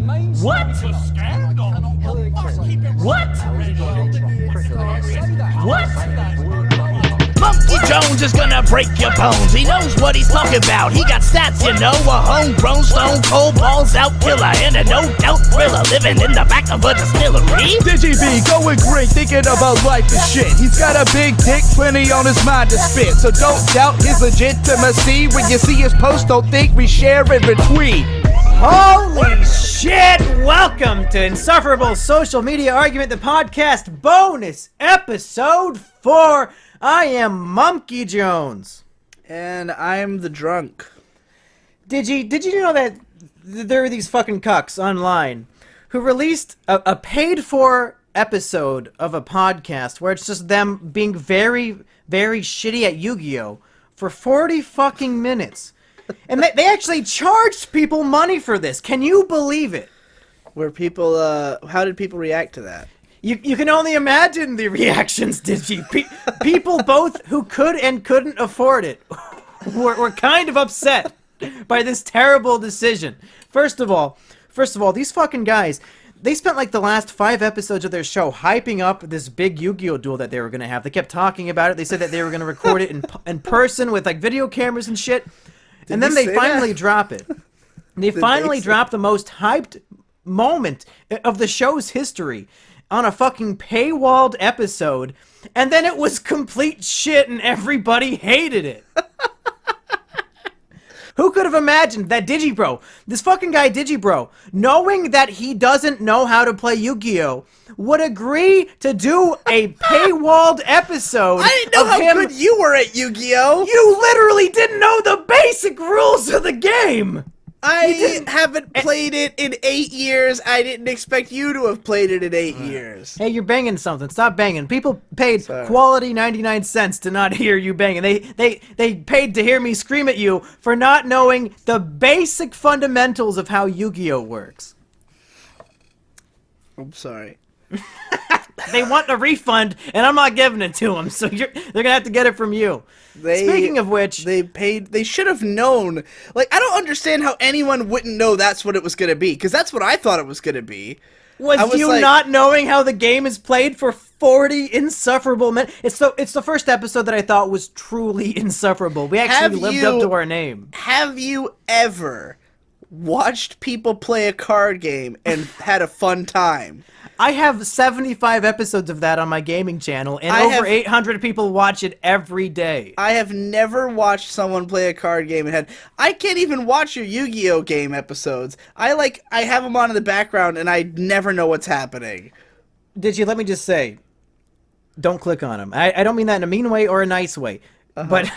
What? What? What? Monkey Jones is gonna break your bones. He knows what he's talking about. He got stats, you know. A homegrown stone cold balls out killer and a no doubt thriller living in the back of a distillery. DigiB going great, thinking about life and shit. He's got a big dick, plenty on his mind to spit. So don't doubt his legitimacy. When you see his post, don't think we share and retweet. Holy shit! Welcome to Insufferable Social Media Argument, the podcast bonus episode 4. I am Monkey Jones. And I'm the drunk. Did you know that there are these fucking cucks online who released a paid-for episode of a podcast where it's just them being very, very shitty at Yu-Gi-Oh! For 40 fucking minutes. And they actually charged people money for this. Can you believe it? Where people, how did people react to that? You can only imagine the reactions, people both who could and couldn't afford it were kind of upset by this terrible decision. First of all, these fucking guys, they spent like the last 5 episodes of their show hyping up this big Yu-Gi-Oh! Duel that they were going to have. They kept talking about it. They said that they were going to record it in person with like video cameras and shit. And then they finally drop it. They finally dropped the most hyped moment of the show's history on a fucking paywalled episode, and then it was complete shit and everybody hated it. Who could have imagined that Digibro, this fucking guy Digibro, knowing that he doesn't know how to play Yu-Gi-Oh!, would agree to do a paywalled episode? I didn't know how good you were at Yu-Gi-Oh! You literally didn't know the basic rules of the game! I haven't played it in 8 years. I didn't expect you to have played it in 8 years. Hey, you're banging something. Stop banging. People paid quality 99 cents to not hear you banging. They paid to hear me scream at you for not knowing the basic fundamentals of how Yu-Gi-Oh! Works. I'm sorry. They want a refund, and I'm not giving it to them, so they're going to have to get it from you. Speaking of which... They should have known. Like, I don't understand how anyone wouldn't know that's what it was going to be, because that's what I thought it was going to be. Was you like, not knowing how the game is played for 40 insufferable minutes? It's the first episode that I thought was truly insufferable. We actually lived up to our name. Have you ever watched people play a card game and had a fun time? I have 75 episodes of that on my gaming channel, and over 800 people watch it every day. I have never watched someone play a card game and I can't even watch your Yu-Gi-Oh! Game episodes. I have them on in the background, and I never know what's happening. Let me just say, don't click on them. I don't mean that in a mean way or a nice way. But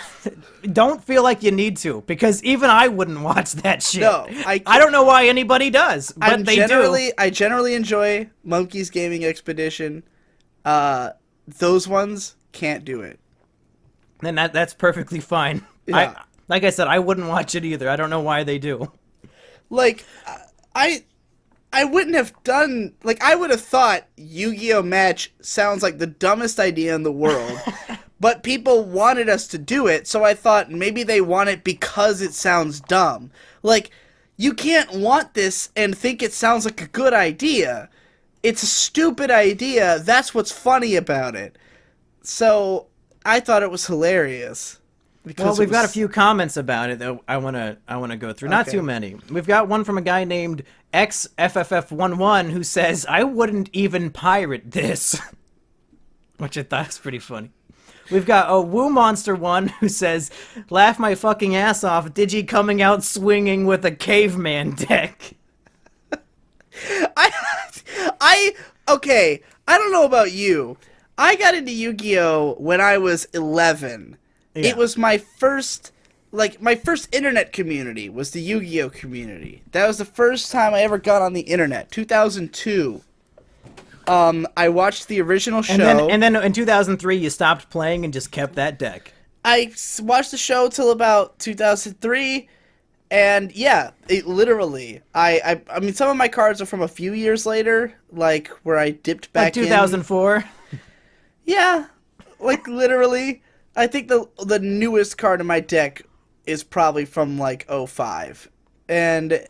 don't feel like you need to, because even I wouldn't watch that shit. No, I don't know why anybody does, but they do. I generally enjoy Monkey's Gaming Expedition. Those ones can't do it. And that's perfectly fine. Yeah. Like I said, I wouldn't watch it either. I don't know why they do. Like, I wouldn't have done... Like, I would have thought Yu-Gi-Oh! Match sounds like the dumbest idea in the world. But people wanted us to do it, so I thought maybe they want it because it sounds dumb. Like, you can't want this and think it sounds like a good idea. It's a stupid idea. That's what's funny about it. So, I thought it was hilarious. Well, we've got a few comments about it that I wanna go through. Not too many. We've got one from a guy named XFFF11 who says, "I wouldn't even pirate this," which I thought was pretty funny. We've got a Woo Monster 1 who says, "Laugh my fucking ass off, Digi coming out swinging with a caveman deck." Okay, I don't know about you. I got into Yu-Gi-Oh! When I was 11. Yeah. It was my first internet community was the Yu-Gi-Oh! Community. That was the first time I ever got on the internet, 2002. I watched the original show. And then in 2003, you stopped playing and just kept that deck. I watched the show till about 2003, and yeah, it literally. I mean, some of my cards are from a few years later, like where I dipped back in. Like 2004? Yeah, like literally. I think the newest card in my deck is probably from like 05. and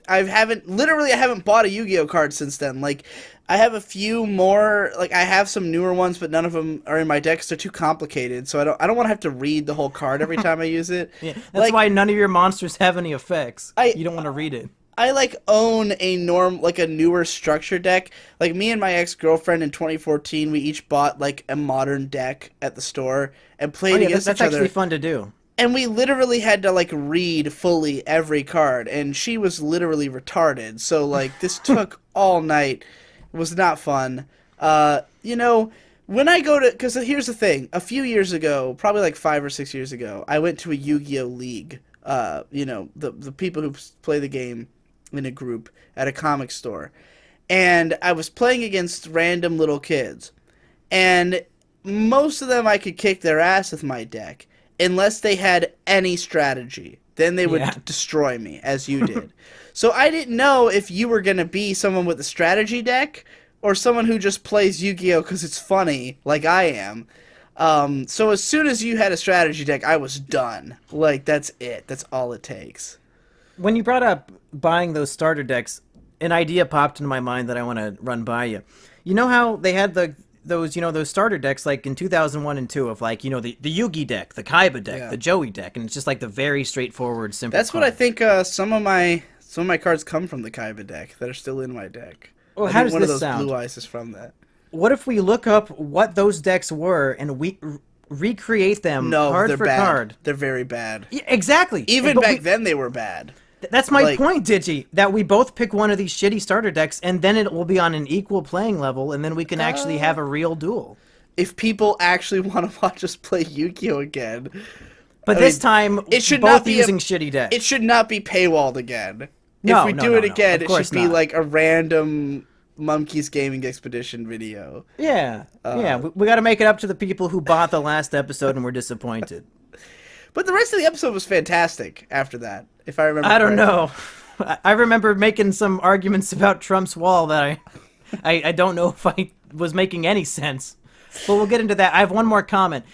I haven't bought a Yu-Gi-Oh card since then. Like, I have a few more, like, I have some newer ones, but none of them are in my deck 'cause they're too complicated. So I don't want to have to read the whole card every time I use it. Yeah, that's Like, why none of your monsters have any effects. You don't want to read it. I like own a newer structure deck. Like, me and my ex-girlfriend in 2014, we each bought like a modern deck at the store and played against that's each other. actually fun to do. And we literally had to like read fully every card, and she was literally retarded. So like this took all night. It was not fun. You know, when I go to, because here's the thing, a few years ago, probably like 5 or 6 years ago, I went to a Yu-Gi-Oh league. You know, the people who play the game in a group at a comic store, and I was playing against random little kids, and most of them I could kick their ass with my deck. Unless they had any strategy. Then they would destroy me, as you did. So I didn't know if you were going to be someone with a strategy deck or someone who just plays Yu-Gi-Oh! Because it's funny, like I am. So as soon as you had a strategy deck, I was done. Like, that's it. That's all it takes. When you brought up buying those starter decks, an idea popped into my mind that I want to run by you. You know how they had those starter decks like in 2001 and 2 of like, you know, the Yugi deck, the Kaiba deck, the Joey deck, and it's just like the very straightforward, simple That's what I cards. think some of my cards come from the Kaiba deck that are still in my deck. Well, I how think does one this of those sound? blue eyes is from that. What if we look up what those decks were and we recreate them No, card they're for bad. card? They're very bad. Yeah, exactly. Even But back then, they were bad. that's my like- point, Digi. That we both pick one of these shitty starter decks, and then it will be on an equal playing level, and then we can actually have a real duel. If people actually want to watch us play Yu-Gi-Oh again, But I this mean, time, it should both not be using shitty decks. it should not be paywalled again. No, if we no, do no, it no. again, Of it course should be not. like a random Monkeys Gaming Expedition video. Yeah, we got to make it up to the people who bought the last episode and were disappointed. But the rest of the episode was fantastic after that, if I remember I don't correctly. know. I remember making some arguments about Trump's wall that I don't know if I was making any sense. But we'll get into that. I have one more comment.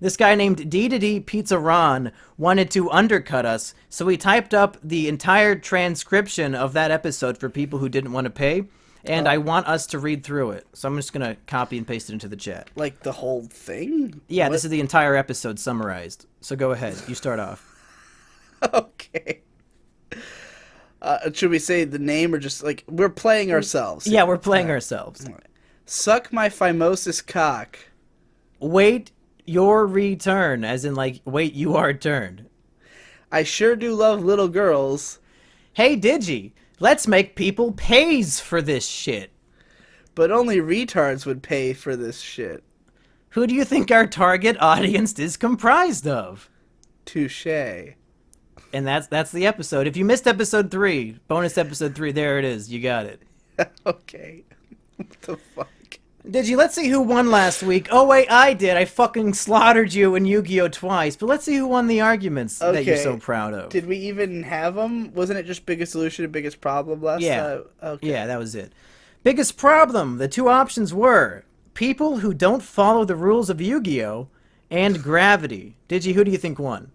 This guy named D2D Pizza Ron wanted to undercut us, so he typed up the entire transcription of that episode for people who didn't want to pay, and I want us to read through it. So I'm just going to copy and paste it into the chat. Like the whole thing? Yeah, What? this is the entire episode summarized. So go ahead. You start off. Okay. Should we say the name or just like we're playing ourselves? Yeah, we're playing ourselves. Suck my phimosis cock. Wait your return, as in like, wait, you are turned. I sure do love little girls, Hey, Digi, let's make people pays for this shit. but only retards would pay for this shit. Who do you think our target audience is comprised of? Touche. And that's the episode. If you missed episode 3, bonus episode 3, there it is. You got it. Okay. What the fuck? Digi, let's see who won last week. Oh, wait, I did. I fucking slaughtered you in Yu-Gi-Oh! Twice. But let's see who won the arguments that you're so proud of. Did we even have them? Wasn't it just biggest solution and biggest problem last Yeah. time? Okay. Yeah, that was it. Biggest problem. The two options were people who don't follow the rules of Yu-Gi-Oh! And gravity. Digi, who do you think won?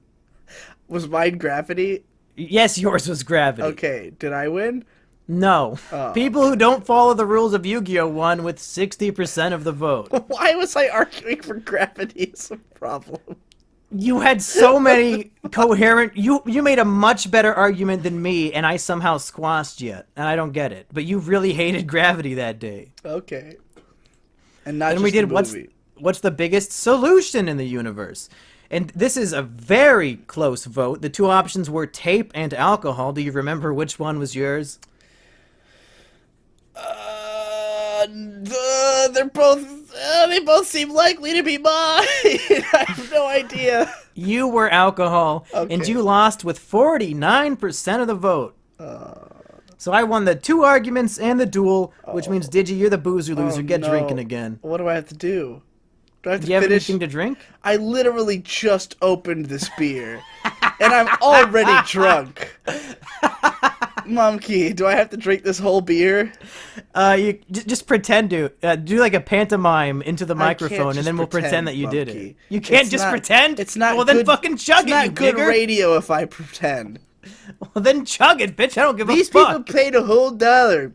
Was mine gravity? Yes, yours was gravity. Okay. Did I win? No. Oh. People who don't follow the rules of Yu-Gi-Oh! Won with 60% of the vote. Why was I arguing for gravity as a problem? You had so many coherent... You made a much better argument than me, and I somehow squashed you. And I don't get it. But you really hated gravity that day. Okay. And not And just we did the movie. what's the biggest solution in the universe? And this is a very close vote. The two options were tape and alcohol. Do you remember which one was yours? They're both. They both seem likely to be mine. I have no idea. You were alcohol, and Okay. you lost with 49% of the vote. So I won the two arguments and the duel, which means Digi, you're the boozer loser. Get no. drinking again. What do I have to do? Do I have to Do you have finish? anything to drink? I literally just opened this beer, and I'm already drunk. Monkey, do I have to drink this whole beer? You just pretend to do like a pantomime into the I can't microphone, and just then we'll pretend that you did Monkey. it. You can't It's just not- pretend. It's not. Well, good, then fucking chug it's it, not you good nigger. radio if I pretend. Well, then chug it, bitch. I don't give These a fuck. people paid a whole $1.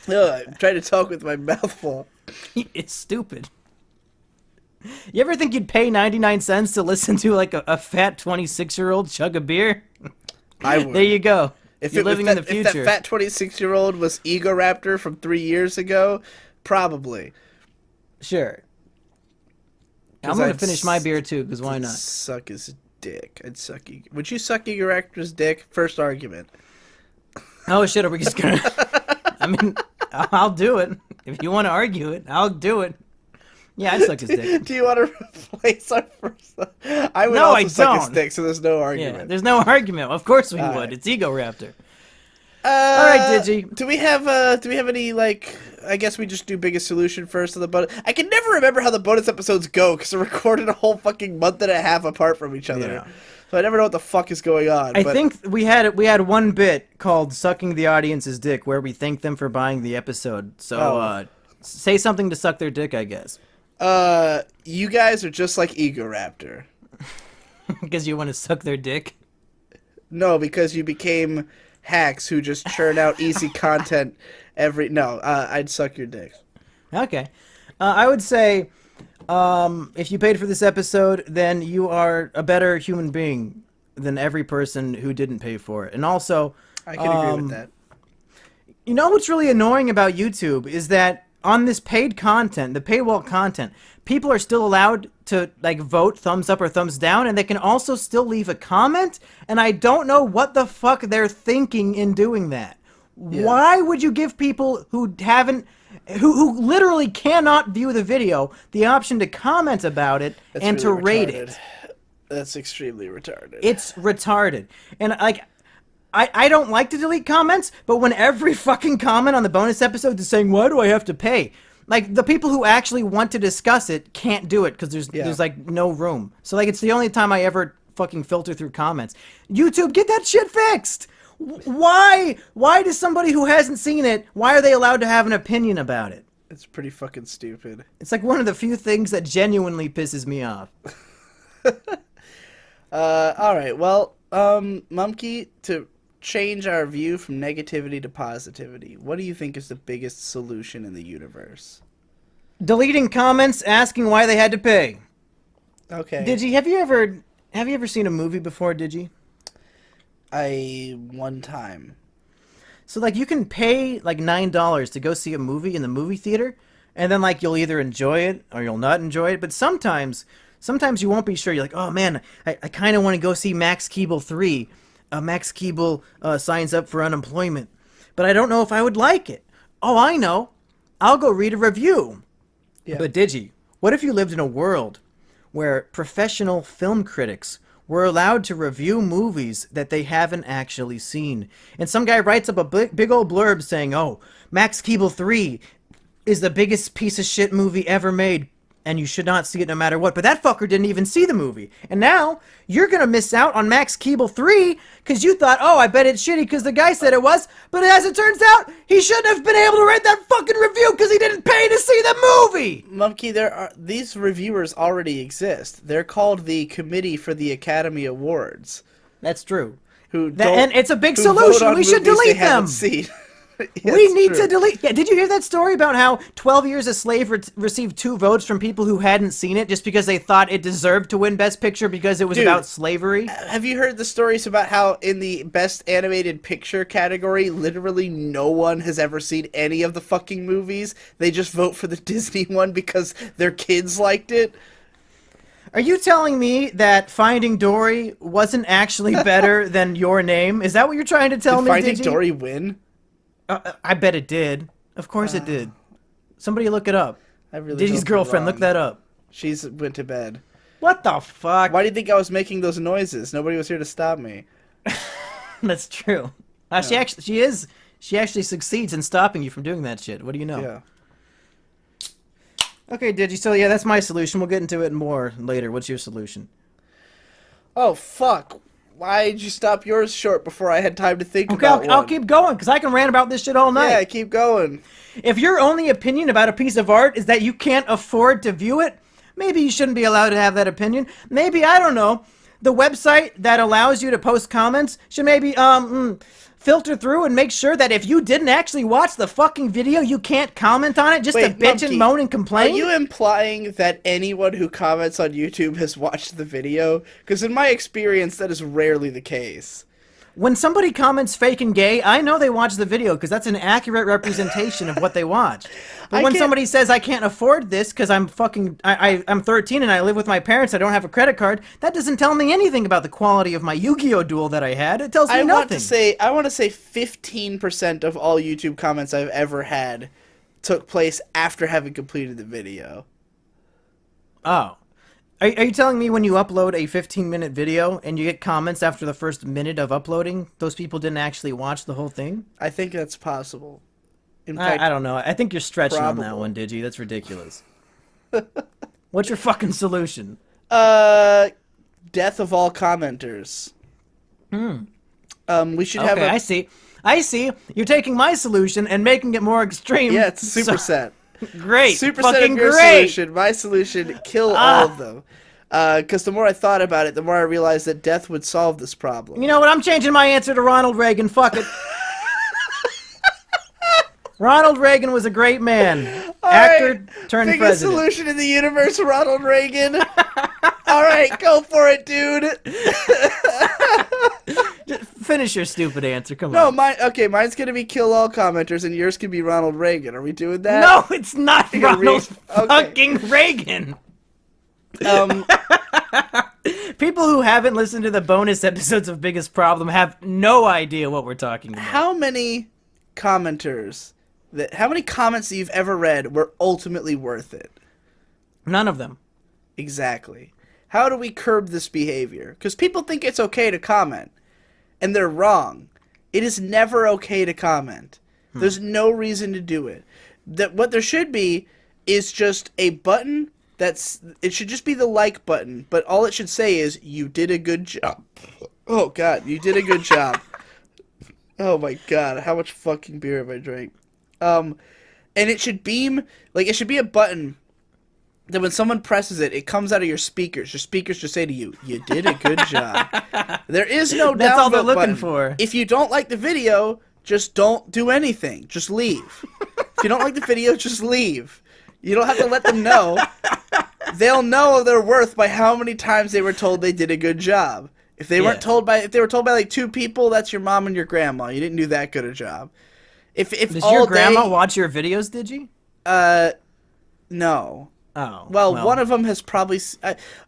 Ugh, I'm trying to talk with my mouth full. It's stupid. You ever think you'd pay 99 cents to listen to like a fat 26-year-old chug a beer? I would. There you go. If You're living in the If future. that fat 26-year-old was Ego Raptor from 3 years ago, probably. Sure. I'm 'Cause gonna I'd finish my beer too, because why not? Suck his dick. I'd suck you. Would you suck Ego Raptor's dick? First argument. Oh shit, are we just gonna... I mean, I'll do it. If you want to argue it, I'll do it. Yeah, I'd suck his dick. Do you want to replace our first? I would No, also I suck his don't. dick, so there's no Yeah, argument. there's no argument. Of course we All would. right. It's Ego Raptor. All right, Digi. Do we have any, like, I guess we just do biggest solution first of the bonus. I can never remember how the bonus episodes go because they're recorded a whole fucking month and a half apart from each other. Yeah. So I never know what the fuck is going on. I but think we had one bit called "Sucking the Audience's Dick," where we thank them for buying the episode. So say something to suck their dick, I guess. you guys are just like Ego Raptor. Because you want to suck their dick. No, because you became hacks who just churn out easy content I'd suck your dicks. Okay. I would say, if you paid for this episode, then you are a better human being than every person who didn't pay for it. And also, I can agree with that. you know what's really annoying about YouTube is that on this paid content, the paywall content, people are still allowed to like vote thumbs up or thumbs down, and they can also still leave a comment, and I don't know what the fuck they're thinking in doing that. Yeah. Why would you give people who haven't who literally cannot view the video the option to comment about it That's and really to rate retarded. it? That's extremely retarded. It's retarded. And like I don't like to delete comments, but when every fucking comment on the bonus episode is saying, why do I have to pay? Like, the people who actually want to discuss it can't do it because there's like no room. So like it's the only time I ever fucking filter through comments. YouTube, get that shit fixed! Why does somebody who hasn't seen it, why are they allowed to have an opinion about it? It's pretty fucking stupid. It's like one of the few things that genuinely pisses me off. Alright, well, Mumkey, to change our view from negativity to positivity, what do you think is the biggest solution in the universe? Deleting comments asking why they had to pay. Okay. Digi, have you ever seen a movie before, Digi? One time. So like you can pay like $9 to go see a movie in the movie theater, and then like you'll either enjoy it or you'll not enjoy it. But sometimes you won't be sure. You're like, oh man, I kind of want to go see Max Keeble 3. Max Keeble signs up for unemployment, but I don't know if I would like it. Oh, I know. I'll go read a review. Yeah. But Digi, what if you lived in a world where professional film critics were allowed to review movies that they haven't actually seen? And some guy writes up a big old blurb saying, oh, Max Keeble 3 is the biggest piece of shit movie ever made, and you should not see it no matter what. But that fucker didn't even see the movie. And now you're going to miss out on Max Keeble 3 because you thought, oh, I bet it's shitty because the guy said it was. But as it turns out, he shouldn't have been able to write that fucking review because he didn't pay to see the movie. Mumkey, these reviewers already exist. They're called the Committee for the Academy Awards. That's true. And it's a big solution. We should delete them. We need to delete. Yeah, did you hear that story about how 12 Years a Slave received 2 votes from people who hadn't seen it just because they thought it deserved to win Best Picture because it was about slavery? Have you heard the stories about how in the Best Animated Picture category, literally no one has ever seen any of the fucking movies? They just vote for the Disney one because their kids liked it? Are you telling me that Finding Dory wasn't actually better than Your Name? Is that what you're trying to tell me, Finding Digi? Dory win? I bet it did. Of course it did. Somebody look it up. I really Digi's hope you're girlfriend, look wrong. that up. She's went to bed. What the fuck? Why do you think I was making those noises? Nobody was here to stop me. That's true. She actually succeeds in stopping you from doing that shit. What do you know? Yeah. Okay, Digi. So yeah, that's my solution. We'll get into it more later. What's your solution? Oh, fuck. Why did you stop yours short before I had time to think Okay, about I'll one? keep going because I can rant about this shit all night. Yeah, keep going. If your only opinion about a piece of art is that you can't afford to view it, maybe you shouldn't be allowed to have that opinion. Maybe, I don't know, the website that allows you to post comments should maybe filter through and make sure that if you didn't actually watch the fucking video, you can't comment on it just to bitch and moan and complain. Are you implying that anyone who comments on YouTube has watched the video? Because in my experience, that is rarely the case. When somebody comments fake and gay, I know they watch the video because that's an accurate representation of what they watch. But when somebody says I can't afford this because I'm 13 and I live with my parents, I don't have a credit card, that doesn't tell me anything about the quality of my Yu-Gi-Oh duel that I had. It tells me nothing. I want to say 15% of all YouTube comments I've ever had took place after having completed the video. Oh. Are you telling me when you upload a 15-minute video and you get comments after the first minute of uploading, those people didn't actually watch the whole thing? I think that's possible. In fact, I don't know. I think you're stretching on that one, Digi. That's ridiculous. What's your fucking solution? Death of all commenters. We should have I see. You're taking my solution and making it more extreme. Yeah, it's superset. Great. Superset of your solution. My solution, kill all of them. Because the more I thought about it, the more I realized that death would solve this problem. You know what? I'm changing my answer to Ronald Reagan. Fuck it. Ronald Reagan was a great man. Actor turned Biggest president. solution in the universe, Ronald Reagan. All right, go for it, dude. Just finish your stupid answer. Come No, on. mine's gonna be kill all commenters, and yours can be Ronald Reagan. Are we doing that? No, it's not Ronald Okay. fucking Reagan. People who haven't listened to the bonus episodes of Biggest Problem have no idea what we're talking about. How many comments that you've ever read were ultimately worth it? None of them. Exactly. How do we curb this behavior? Because people think it's okay to comment, and they're wrong. It is never okay to comment. There's no reason to do it. What there should be is just a button it should just be the like button, but all it should say is, you did a good job. Oh, God, you did a good job. Oh, my God, how much fucking beer have I drank? And it should beam, it should be a button that when someone presses it, it comes out of your speakers. Your speakers just say to you, you did a good job. There is no That's all they're downvote looking button. for. If you don't like the video, just don't do anything. Just leave. If you don't like the video, just leave. You don't have to let them know. They'll know their worth by how many times they were told they did a good job. If they weren't told if they were told by like 2 people, that's your mom and your grandma. You didn't do that good a job. If Does your grandma watch your videos, did you? No. Oh. Well, one of them has probably...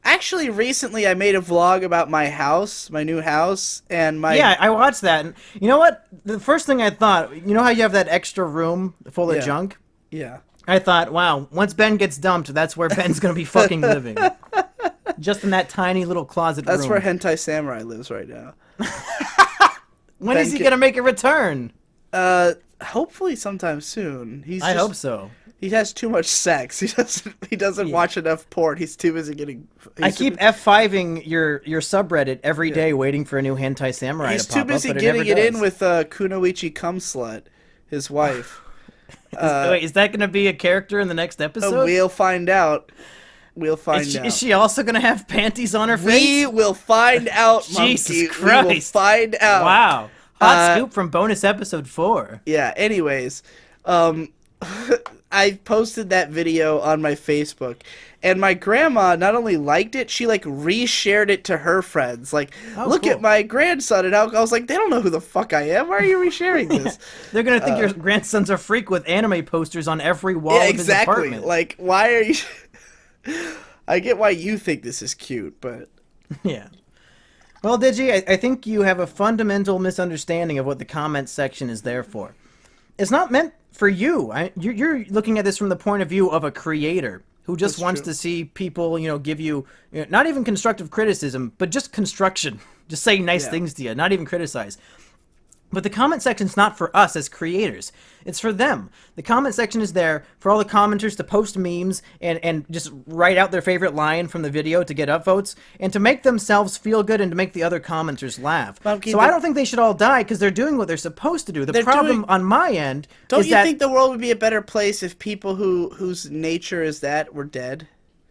actually, recently I made a vlog about my house, my new house, and my... Yeah, I watched that. And you know what? The first thing I thought, you know how you have that extra room full of junk? Yeah. I thought, wow, once Ben gets dumped, that's where Ben's going to be fucking living. Just in that tiny little closet room. That's where Hentai Samurai lives right now. When is he going to make a return? Hopefully sometime soon. I hope so. He has too much sex. He doesn't watch enough porn. He's too busy getting... I keep F5ing your subreddit every day waiting for a new Hentai Samurai to pop up. He's too busy getting it in with Kunoichi Cumslut, his wife. Wait, is that going to be a character in the next episode? We'll find out. Is she also going to have panties on her face? We will find out, Jesus Monkey. Christ. We will find out. Wow. Hot scoop from bonus episode 4. Yeah, anyways. I posted that video on my Facebook, and my grandma not only liked it, she reshared it to her friends. Look cool. at my grandson, and I was like, they don't know who the fuck I am. Why are you resharing this? They're gonna think your grandson's a freak with anime posters on every wall of his apartment. Why are you? I get why you think this is cute, but yeah. Well, Digi, I think you have a fundamental misunderstanding of what the comments section is there for. It's not meant for you. You're looking at this from the point of view of a creator who just wants to see people, give you, not even constructive criticism, but just construction. Just say nice things to you, not even criticize. But the comment section's not for us as creators. It's for them. The comment section is there for all the commenters to post memes and just write out their favorite line from the video to get upvotes and to make themselves feel good and to make the other commenters laugh. So I don't think they should all die because they're doing what they're supposed to do. The problem on my end is that... Don't you think the world would be a better place if people whose nature is that were dead?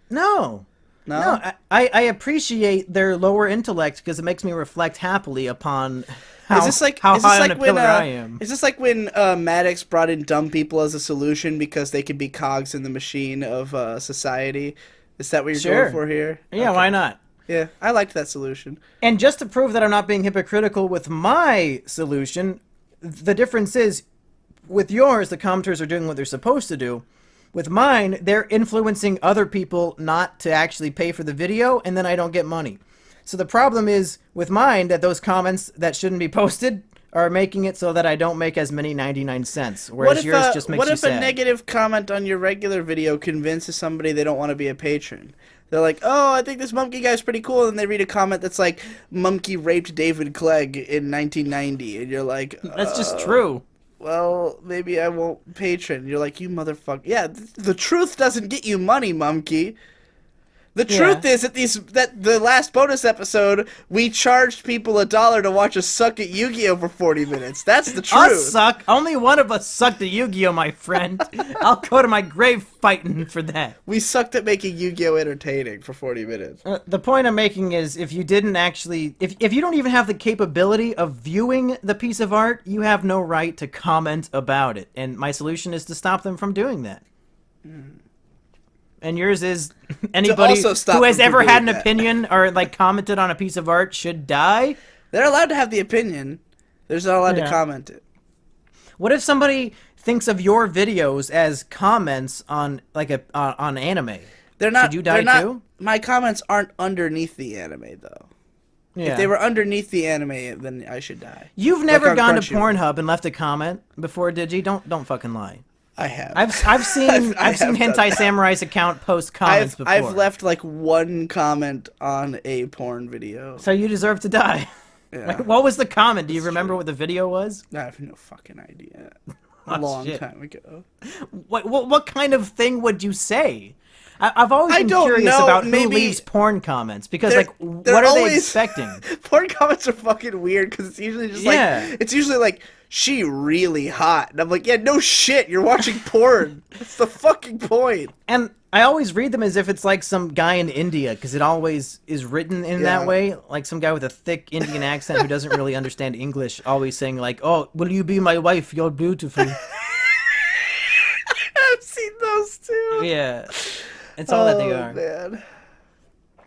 No. No? No, I appreciate their lower intellect because it makes me reflect happily upon how, Is this like how is this high on like a when pillar I am. is this like when Maddox brought in dumb people as a solution because they could be cogs in the machine of society? Is that what you're Sure. going for here? Yeah, Okay. why not? Yeah, I liked that solution. And just to prove that I'm not being hypocritical with my solution, the difference is with yours, the commenters are doing what they're supposed to do. With mine, they're influencing other people not to actually pay for the video, and then I don't get money. So the problem is with mine that those comments that shouldn't be posted are making it so that I don't make as many 99 cents, whereas yours just makes what you if sad. a negative comment on your regular video convinces somebody they don't want to be a patron? They're like, oh, I think this Mumkey guy's pretty cool, and they read a comment that's like, Mumkey raped David Clegg in 1990, and you're like, That's just true. well, maybe I won't patron. You're like, you motherfucker. Yeah, the truth doesn't get you money, Mumkey. The truth is that the last bonus episode, we charged people $1 to watch us suck at Yu-Gi-Oh! For 40 minutes. That's the truth. Us suck. Only one of us sucked at Yu-Gi-Oh, my friend. I'll go to my grave fighting for that. We sucked at making Yu-Gi-Oh! Entertaining for 40 minutes. The point I'm making is if you didn't actually... If you don't even have the capability of viewing the piece of art, you have no right to comment about it. And my solution is to stop them from doing that. And yours is anybody also stop who has them from ever had an doing that. opinion or like commented on a piece of art should die. They're allowed to have the opinion. They're just not allowed Yeah. to comment it. What if somebody thinks of your videos as comments on like on anime? They're not. Should you die they're not, too? My comments aren't underneath the anime, though. Yeah. If they were underneath the anime, then I should die. You've never on gone to Crunchyroll. Pornhub and left a comment before, did you? Don't fucking lie. I have. I've seen I've seen have done Hentai Samurai's account post comments before. I've left like one comment on a porn video. So you deserve to die. Yeah. Like, what was the comment? Do you remember what the video was? I have no fucking idea. Oh, A long shit. time ago. What kind of thing would you say? I've always I been don't curious know, about who maybe- leaves porn comments because They're- like they're what are they always- expecting? Porn comments are fucking weird because it's usually just Yeah. like it's usually like she really hot, and I'm like, yeah, no shit, you're watching porn. That's the fucking point. And I always read them as if it's like some guy in India because it always is written in Yeah. that way, like some guy with a thick Indian accent who doesn't really understand English, always saying like, "Oh, will you be my wife? You're beautiful." I've seen those too. Yeah, it's all that they Oh, are. man.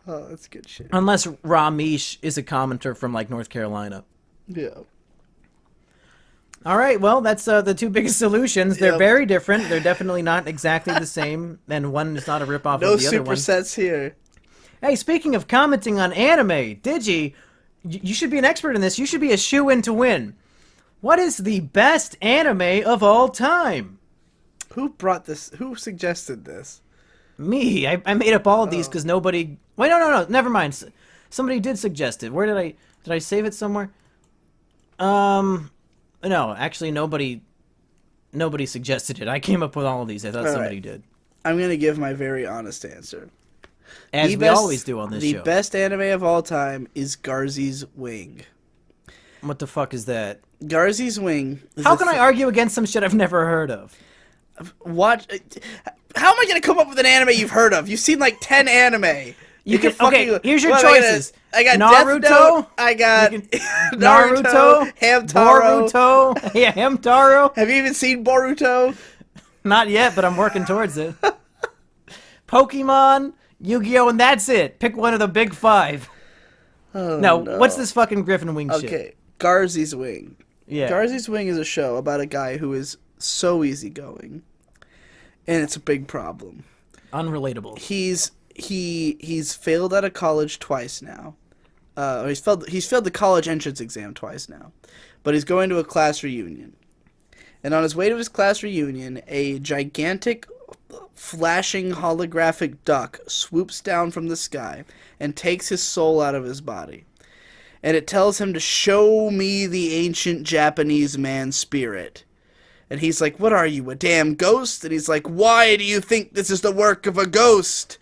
Oh, that's good shit. Unless Ramesh is a commenter from like North Carolina. Yeah. All right, well, that's the two biggest solutions. They're Yep. very different. They're definitely not exactly the same, and one is not a ripoff No of the other one. supersets here. Hey, speaking of commenting on anime, Digi, you should be an expert in this. You should be a shoo-in to win. What is the best anime of all time? Who brought this? Who suggested this? Me. I made up all of these because nobody... Wait, no. Never mind. Somebody did suggest it. Where did I... Did I save it somewhere? No, actually nobody suggested it. I came up with all of these. I thought All somebody right. did. I'm gonna give my very honest answer. As The we always do on this the show. best anime of all time is Garzy's Wing. What the fuck is that? Garzy's Wing. Is How a can I argue against some shit I've never heard of? watch? How am I gonna come up with an anime you've heard of? You've seen like 10 anime. You can can- okay, here's your what am I choices. I got Naruto, Death Note, I got you Naruto, Hamtaro. Boruto, yeah, Hamtaro. Have you even seen Boruto? Not yet, but I'm working towards it. Pokemon, Yu-Gi-Oh, and that's it. Pick one of the big five. Oh, No, what's this fucking Griffin Wing shit? Okay, Garzy's Wing. Yeah. Garzy's Wing is a show about a guy who is so easygoing, and it's a big problem. Unrelatable. He's failed out of college twice now. He's failed the college entrance exam twice now, but he's going to a class reunion. And on his way to his class reunion, a gigantic, flashing holographic duck swoops down from the sky and takes his soul out of his body. And it tells him to show me the ancient Japanese man spirit. And he's like, what are you, a damn ghost? And he's like, why do you think this is the work of a ghost?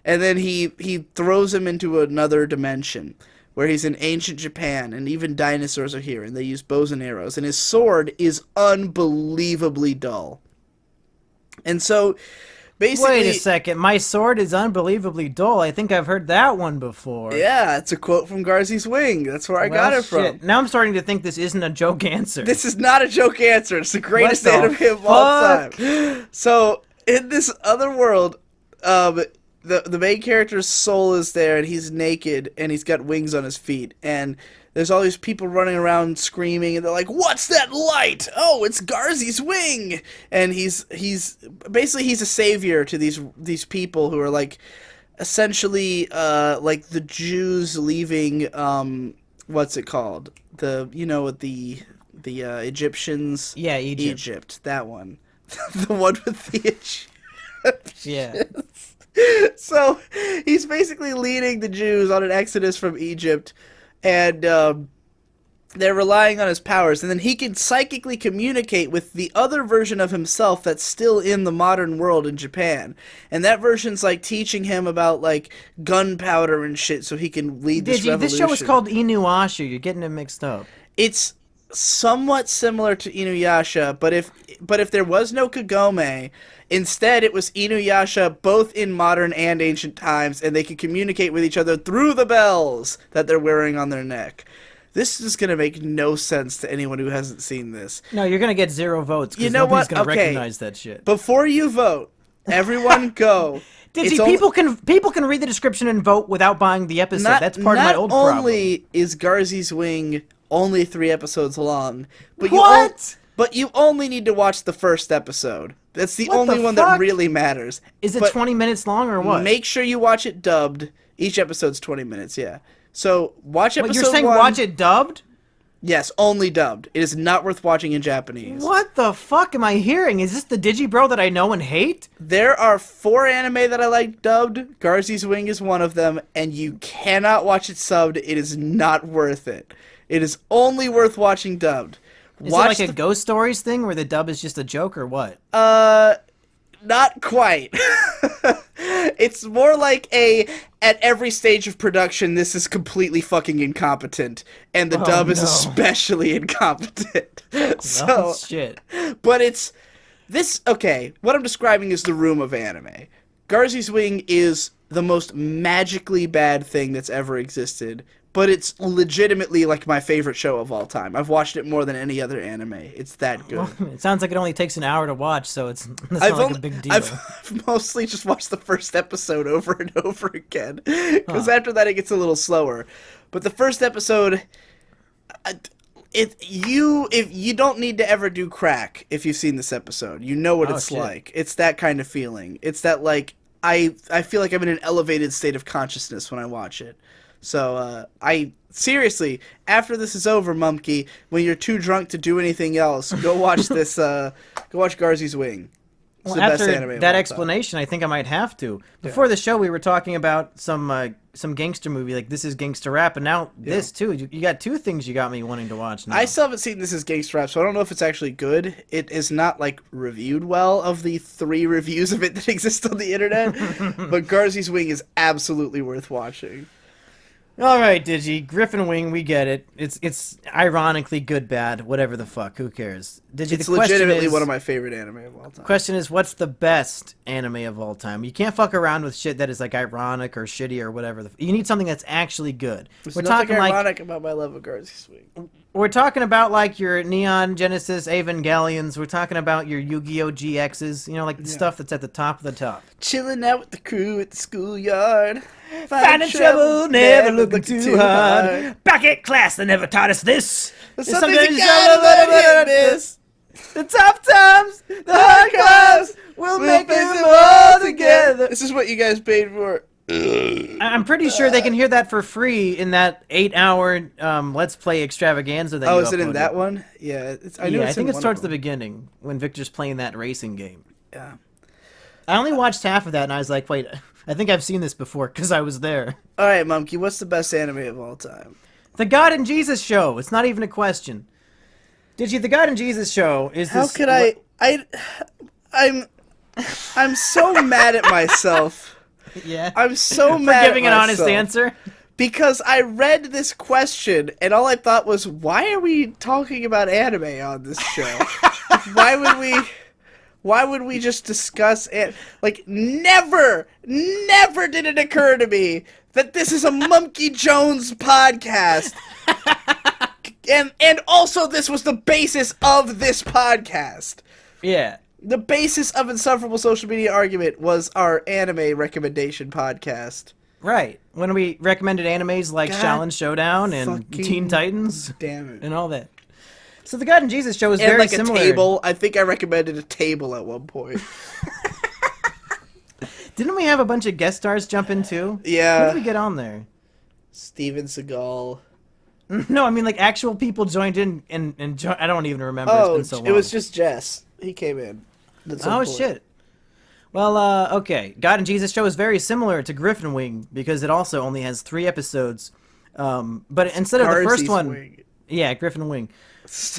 And then he throws him into another dimension where he's in ancient Japan, and even dinosaurs are here, and they use bows and arrows. And his sword is unbelievably dull. And so Basically, Wait a second. My sword is unbelievably dull. I think I've heard that one before. yeah, it's a quote from Garzy's Wing. That's where I got Well, it from. shit. Now I'm starting to think this isn't a joke answer. This is not a joke answer. It's the greatest What the anime of all fuck? time. So, in this other world, the main character's soul is there, and he's naked, and he's got wings on his feet, and there's all these people running around screaming, and they're like, "What's that light? Oh, it's Garzy's wing!" And he's basically a savior to these people who are like essentially like the Jews leaving what's it called? The Egyptians. Yeah, Egypt. Egypt, that one. The one with the Egyptians. Yeah. So he's basically leading the Jews on an exodus from Egypt, and they're relying on his powers, and then he can psychically communicate with the other version of himself that's still in the modern world in Japan, and that version's like teaching him about like gunpowder and shit so he can lead this revolution. This show is called Inuyasha. You're getting it mixed up. It's somewhat similar to Inuyasha, but if there was no Kagome, instead it was Inuyasha both in modern and ancient times, and they could communicate with each other through the bells that they're wearing on their neck. This is going to make no sense to anyone who hasn't seen this. No, you're going to get 0 votes because You know nobody's what? going to Okay. recognize that shit. Before you vote, everyone go. It's people can read the description and vote without buying the episode. That's part of my old Not problem. only is Garzy's Wing only 3 episodes long, but What? but you only need to watch the first episode. That's the What only the one fuck? that really matters. Is it But 20 minutes long or what? Make sure you watch it dubbed. Each episode's 20 minutes, yeah. So watch episode What, you're saying 1. watch it dubbed? Yes, only dubbed. It is not worth watching in Japanese. What the fuck am I hearing? Is this the Digibro that I know and hate? There are 4 anime that I like dubbed. Garzy's Wing is one of them, and you cannot watch it subbed. It is not worth it. It is only worth watching dubbed. Is it like a Ghost Stories thing where the dub is just a joke or what? Not quite. It's more like at every stage of production, this is completely fucking incompetent, and the dub is no. especially incompetent. So, Shit. but okay, what I'm describing is the room of anime. Garzy's Wing is the most magically bad thing that's ever existed, but it's legitimately like my favorite show of all time. I've watched it more than any other anime. It's that good. Well, it sounds like it only takes an hour to watch, so that's not like a big deal. I've mostly just watched the first episode over and over again, because after that it gets a little slower. But the first episode, if you don't need to ever do crack if you've seen this episode. You know what it's shit. like. It's that kind of feeling. It's that like I feel like I'm in an elevated state of consciousness when I watch it. So, I seriously, after this is over, Mumkey, when you're too drunk to do anything else, go watch this, go watch Garzy's Wing. It's Well, the best after anime of all that time. explanation, I think I might have to. Before the show, we were talking about some gangster movie, like This Is Gangsta Rap, and now this too. You got 2 things you got me wanting to watch now. I still haven't seen This Is Gangsta Rap, so I don't know if it's actually good. It is not, like, reviewed well of the 3 reviews of it that exist on the internet, but Garzy's Wing is absolutely worth watching. All right, Digi, Griffin Wing, we get it. It's ironically good, bad, whatever the fuck. Who cares? Digi, It's the question legitimately is, one of my favorite anime of all time. question is, what's the best anime of all time? You can't fuck around with shit that is like ironic or shitty or whatever. You need something that's actually good. There's We're nothing talking like ironic about my love of Garzy's Wing. we're talking about like your Neon Genesis Evangelions. We're talking about your Yu-Gi-Oh GXs. You know, like the stuff that's at the top of the top. Chilling out with the crew at the schoolyard. Finding trouble, never looking too hard. Back at class, they never taught us this. There's something you gotta let it miss. The tough times, the hard times, we'll make it all together. This is what you guys paid for. I'm pretty sure they can hear that for free in that 8-hour Let's Play extravaganza that Oh, you is it in uploaded. that one? Yeah, I think it's towards the beginning when Victor's playing that racing game. Yeah. I only watched half of that and I was like, wait, I think I've seen this before because I was there. All right, Mumkey, what's the best anime of all time? The God and Jesus Show. It's not even a question. The God and Jesus Show is How this... could I'm so mad at myself. Yeah. I'm so For mad giving at an myself. honest answer? Because I read this question and all I thought was, why are we talking about anime on this show? Why would we just discuss it? Like, never did it occur to me that this is a Monkey Jones podcast. And also this was the basis of this podcast. Yeah. The basis of Insufferable Social Media Argument was our anime recommendation podcast. Right. When we recommended animes like God Shaolin Showdown and fucking Teen Titans. Damn it. And all that. So the God and Jesus show is And very like similar. a table. I think I recommended a table at one point. Didn't we have a bunch of guest stars jump in too? Yeah. Who did we get on there? Steven Seagal. No, I mean like actual people joined in and I don't even remember. Oh, it's been so long. it was just Jess. He came in. at some Oh point. shit. Well, okay. God and Jesus show is very similar to Griffin Wing because it also only has 3 episodes. But instead of the first Darcy's one, Wing. yeah, Griffin Wing.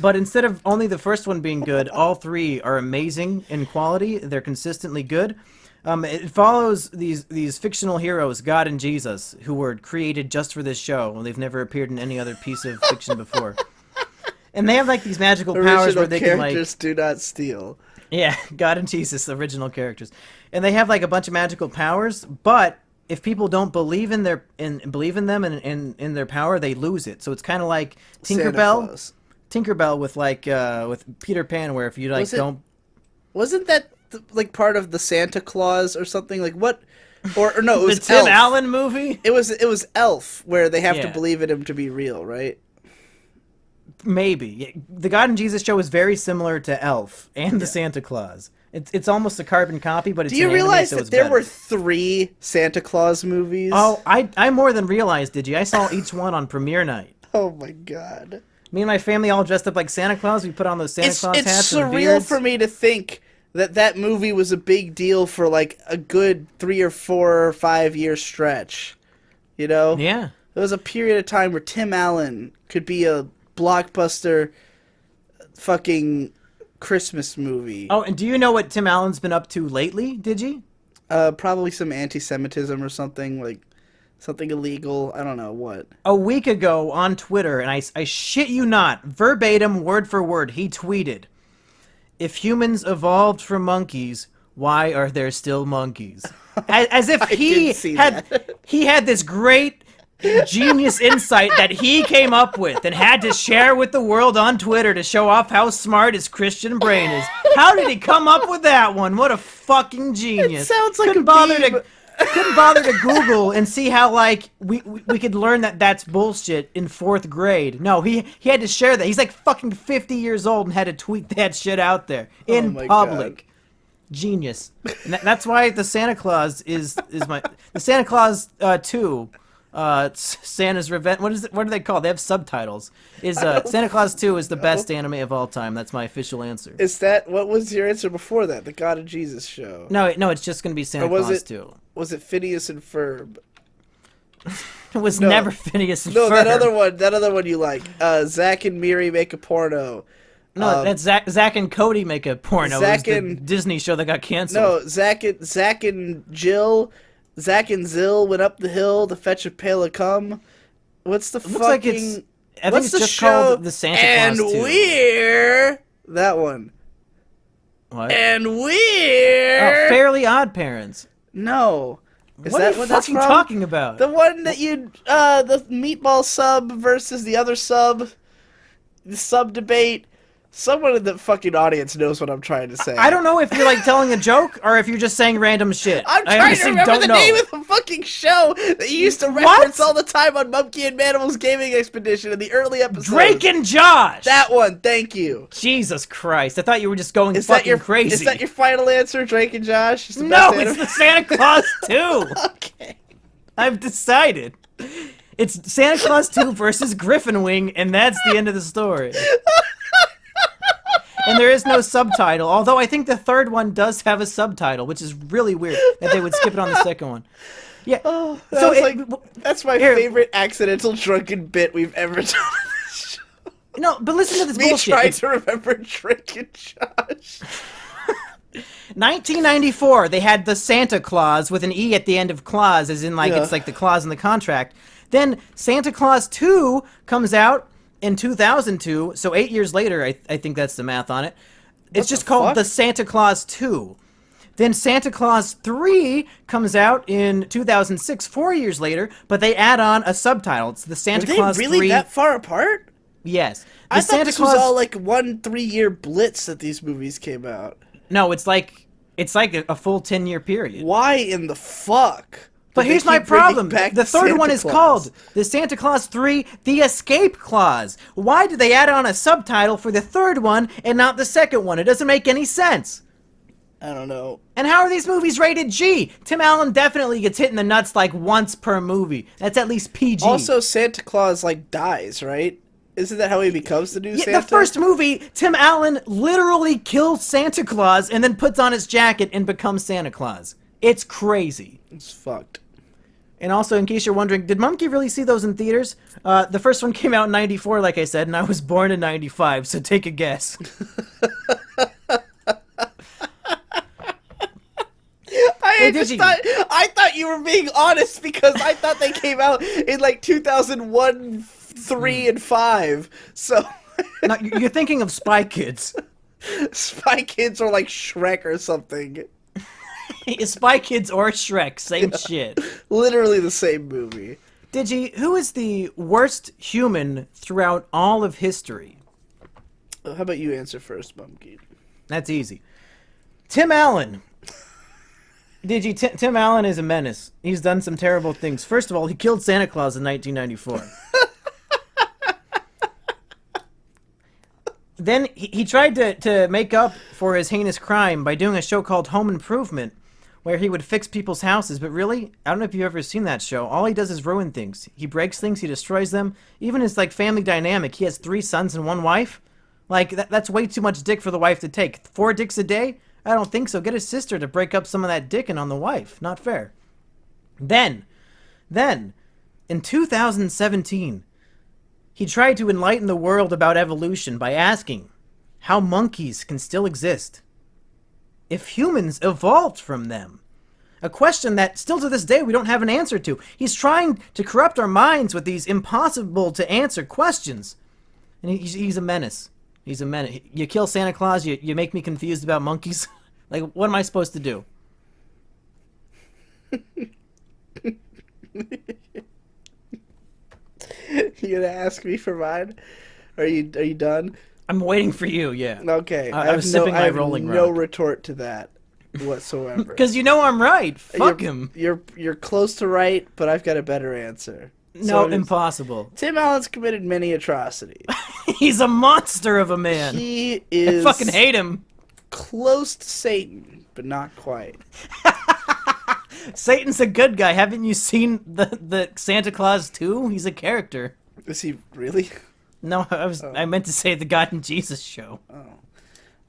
But instead of only the first one being good, all 3 are amazing in quality. They're consistently good. It follows these fictional heroes, God and Jesus, who were created just for this show. They've never appeared in any other piece of fiction before. And they have like these magical powers where they can like characters do not steal. yeah, God and Jesus, the original characters, and they have like a bunch of magical powers. But if people don't believe in them and in their power, they lose it. So it's kind of like Santa Tinkerbell. Claus. Tinkerbell with like with Peter Pan, where if you like Wasn't that like part of the Santa Claus or something? Like what? Or no, it was the Tim Elf. Allen movie. It was Elf, where they have to Yeah. believe in him to be real, right? Maybe the God and Jesus show is very similar to Elf and the Santa Claus. It's almost a carbon copy, but it's Do you an anime, realize so that it's there better. were 3 Santa Claus movies? Oh, I more than realized, did you? I saw each one on premiere night. Oh my god. Me and my family all dressed up like Santa Claus. We put on those Santa Claus It's hats and surreal beards. for me to think that movie was a big deal for like a good 3 or 4 or 5 year stretch. You know? Yeah. There was a period of time where Tim Allen could be a blockbuster fucking Christmas movie. Oh, and do you know what Tim Allen's been up to lately? Did you? Probably some anti-Semitism or something, like something illegal. I don't know what. A week ago on Twitter, and I shit you not, verbatim, word for word, he tweeted, "If humans evolved from monkeys, why are there still monkeys?" As if he did see had that. he had this great genius insight that he came up with and had to share with the world on Twitter to show off how smart his Christian brain is. How did he come up with that one? What a fucking genius. It sounds like couldn't a bother meme. couldn't bother to Google and see how like we could learn that that's bullshit in 4th grade. No, he had to share that. He's like fucking 50 years old and had to tweet that shit out there in my public. God. Genius. And that's why the Santa Claus is my the Santa Claus 2 Santa's Revenge. What is it? What do they call? They have subtitles. Is Santa Claus 2 is the best anime of all time. That's my official answer. Is that what was your answer before that? The God of Jesus show. No, it's just gonna be Santa Or was Claus it- 2. Was it Phineas and Ferb? It was No. never Phineas and No, Ferb. that other one you like. Zach and Miri make a porno. No, that's Zach and Cody make a porno. Zach it was and- the Disney show that got canceled. No, Zach and Jill. Zach and Zill went up the hill to fetch a pail of cum. What's the looks fucking? like it's. I think what's it's the just show? called the Santa and Claus 2. we're that one. What? And Oh, we're Fairly Odd Parents. no. Is What that are you what that's fucking from? talking about? The one that you the meatball sub versus the other sub, the sub debate. Someone in the fucking audience knows what I'm trying to say. I don't know if you're like telling a joke or if you're just saying random shit. I'm I trying to honestly remember don't the know. name of the fucking show that you used to reference all the time on Monkey and Manimal's Gaming Expedition in the early episodes. Drake and Josh. That one, thank you. Jesus Christ! I thought you were just going Is fucking that your crazy. Is that your final answer, Drake and Josh? It's the No, best it's anime? the Santa Claus 2. Okay. I've decided. It's Santa Claus 2 versus Griffin Wing, and that's the end of the story. And there is no subtitle, although I think the third one does have a subtitle, which is really weird that they would skip it on the second one. Yeah. That's my here- favorite accidental drunken bit we've ever done. No, but listen to this Me bullshit. trying It's to remember Drake and Josh. 1994, they had the Santa Claus with an E at the end of clause, as in like Yeah. it's like the clause in the contract. Then Santa Claus 2 comes out in 2002, so 8 years later, I think that's the math on it. It's just called fuck? The Santa Claus 2. Then Santa Claus 3 comes out in 2006, 4 years later, but they add on a subtitle. It's The Santa Are they Claus really 3. that far apart? Yes. I thought this was all like 1 3-year blitz that these movies came out. No, it's like a full 10-year period. Why in the fuck? But did here's they my keep bringing problem. back The third Santa one is Claus? called The Santa Claus 3, The Escape Clause. Why did they add on a subtitle for the third one and not the second one? It doesn't make any sense. I don't know. And how are these movies rated G? Tim Allen definitely gets hit in the nuts like once per movie. That's at least PG. Also, Santa Claus like dies, right? Isn't that how he becomes the new Santa? The first movie, Tim Allen literally kills Santa Claus and then puts on his jacket and becomes Santa Claus. It's crazy. It's fucked. And also, in case you're wondering, did Monkey really see those in theaters? The first one came out in 94, like I said, and I was born in 95, so take a guess. I thought you were being honest because I thought they came out in like 2001, 3, and 5. So No, you're thinking of Spy Kids. Spy Kids are like Shrek or something. Spy Kids or Shrek, same shit. Literally the same movie. Digi, who is the worst human throughout all of history? How about you answer first, Bumpkin? That's easy. Tim Allen. Digi, Tim Allen is a menace. He's done some terrible things. First of all, he killed Santa Claus in 1994. Then he tried to make up for his heinous crime by doing a show called Home Improvement, where he would fix people's houses. But really, I don't know if you've ever seen that show. All he does is ruin things. He breaks things, he destroys them. Even his like family dynamic, he has 3 sons and 1 wife. Like, that's way too much dick for the wife to take. 4 dicks a day? I don't think so. Get his sister to break up some of that dickin' on the wife. Not fair. Then, in 2017, he tried to enlighten the world about evolution by asking how monkeys can still exist if humans evolved from them. A question that still to this day we don't have an answer to. He's trying to corrupt our minds with these impossible to answer questions. And he's a menace. He's a menace. You kill Santa Claus, you make me confused about monkeys. Like, what am I supposed to do? You gonna ask me for mine? Are you done? I'm waiting for you, yeah. Okay. I was sipping my Rolling no Rock. retort to that whatsoever. Because you know I'm right. Fuck him. You're close to right, but I've got a better answer. No, impossible. Tim Allen's committed many atrocities. He's a monster of a man. He I is fucking hate him. close to Satan, but not quite. Satan's a good guy. Haven't you seen the Santa Claus 2? He's a character. Is he really? No, I meant to say the God and Jesus show.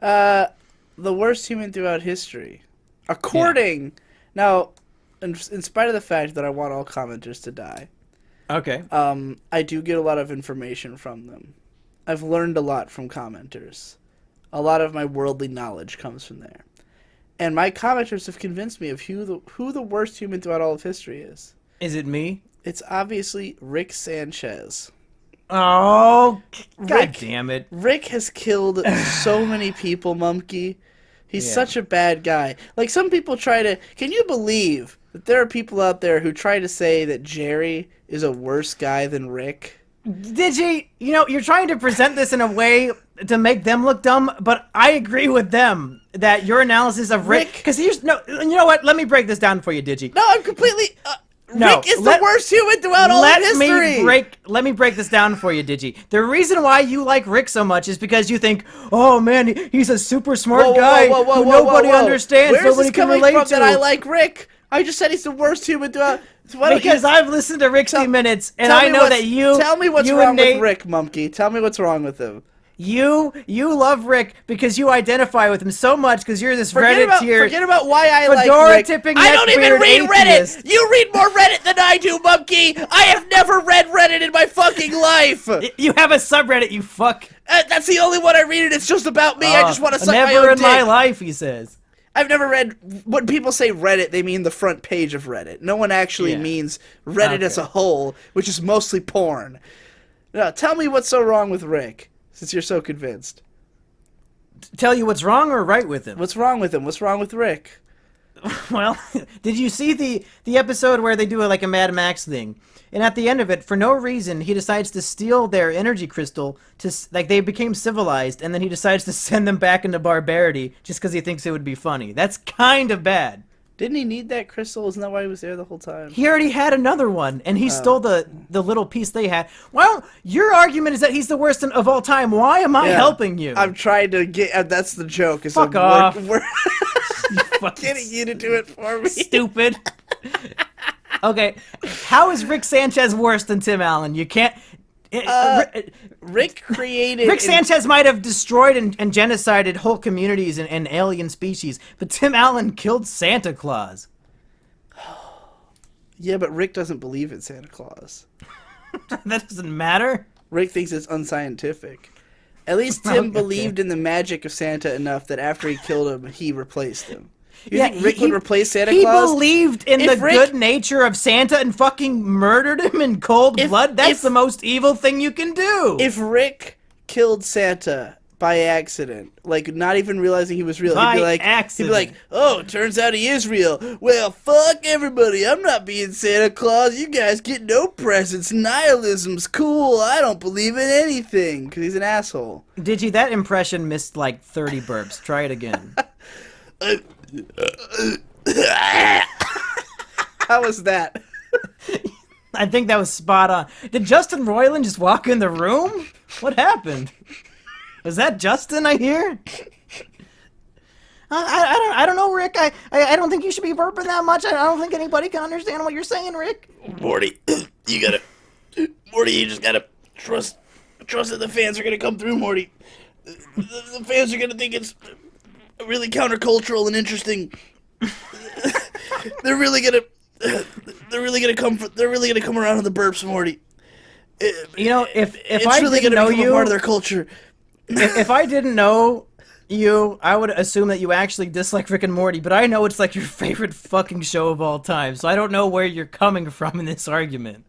The worst human throughout history. According... Now, in spite of the fact that I want all commenters to die, Okay. I do get a lot of information from them. I've learned a lot from commenters. A lot of my worldly knowledge comes from there. And my commenters have convinced me of who the worst human throughout all of history is. Is it me? It's obviously Rick Sanchez. Oh, God Rick- damn it. Rick has killed so many people, Mumkey. He's Yeah. such a bad guy. Like, some people try to... Can you believe that there are people out there who try to say that Jerry is a worse guy than Rick? Digi, you're trying to present this in a way to make them look dumb, but I agree with them that your analysis of Rick... Because you know what? Let me break this down for you, Digi. No, I'm completely... No, Rick is the worst human throughout all of history. Let me break this down for you, Digi. The reason why you like Rick so much is because you think, oh man, he's a super smart guy who nobody understands, nobody can relate to. That I like Rick. I just said he's the worst human throughout. Because I've listened to Rick 60 Minutes, and I know that you... Tell me what's wrong with Rick, Mumkey. Tell me what's wrong with him. You love Rick because you identify with him so much because you're this Reddit tier. Forget about why I like Rick. Tipping I don't even read atheist. Reddit. You read more Reddit than I do, Mumkey. I have never read Reddit in my fucking life. You have a subreddit, you fuck. That's the only one I read, and it's just about me. I just want to suck my own Never in dick. my life, he says. I've never read... When people say Reddit, they mean the front page of Reddit. No one actually means Reddit as a whole, which is mostly porn. Now, tell me what's so wrong with Rick, since you're so convinced. tell you what's wrong or right with him? What's wrong with him? What's wrong with Rick? Well, did you see the episode where they do like a Mad Max thing? And at the end of it, for no reason, he decides to steal their energy crystal to like they became civilized, and then he decides to send them back into barbarity just because he thinks it would be funny. That's kind of bad. Didn't he need that crystal? Isn't that why he was there the whole time? He already had another one, and he stole the little piece they had. Well, your argument is that he's the worst of all time. Why am I helping you? I'm trying to get. That's the joke. Is Fuck off. We're getting you to do it for me. Stupid. Okay, how is Rick Sanchez worse than Tim Allen? You can't. Rick created. Rick Sanchez might have destroyed and genocided whole communities and alien species, but Tim Allen killed Santa Claus. Yeah, but Rick doesn't believe in Santa Claus. That doesn't matter. Rick thinks it's unscientific. At least Tim believed in the magic of Santa enough that after he killed him, he replaced him. You think Rick would replace Santa Claus? He believed in good nature of Santa and fucking murdered him in cold blood. That's the most evil thing you can do. If Rick killed Santa by accident, like not even realizing he was real, he'd be like, "Oh, it turns out he is real. Well, fuck everybody. I'm not being Santa Claus. You guys get no presents. Nihilism's cool. I don't believe in anything." Because he's an asshole. Digi, that impression missed like 30 burps. Try it again. How was that? I think that was spot on. Did Justin Roiland just walk in the room? What happened? Was that Justin I hear? I don't know, Rick. I don't think you should be burping that much. I don't think anybody can understand what you're saying, Rick. Morty, you just gotta trust that the fans are gonna come through, Morty. The fans are gonna think it's really countercultural and interesting. They're really gonna come around on the burps, Morty. You know, if it's I really didn't gonna know become you, a part of their culture. if I didn't know you, I would assume that you actually dislike Rick and Morty. But I know it's like your favorite fucking show of all time, so I don't know where you're coming from in this argument.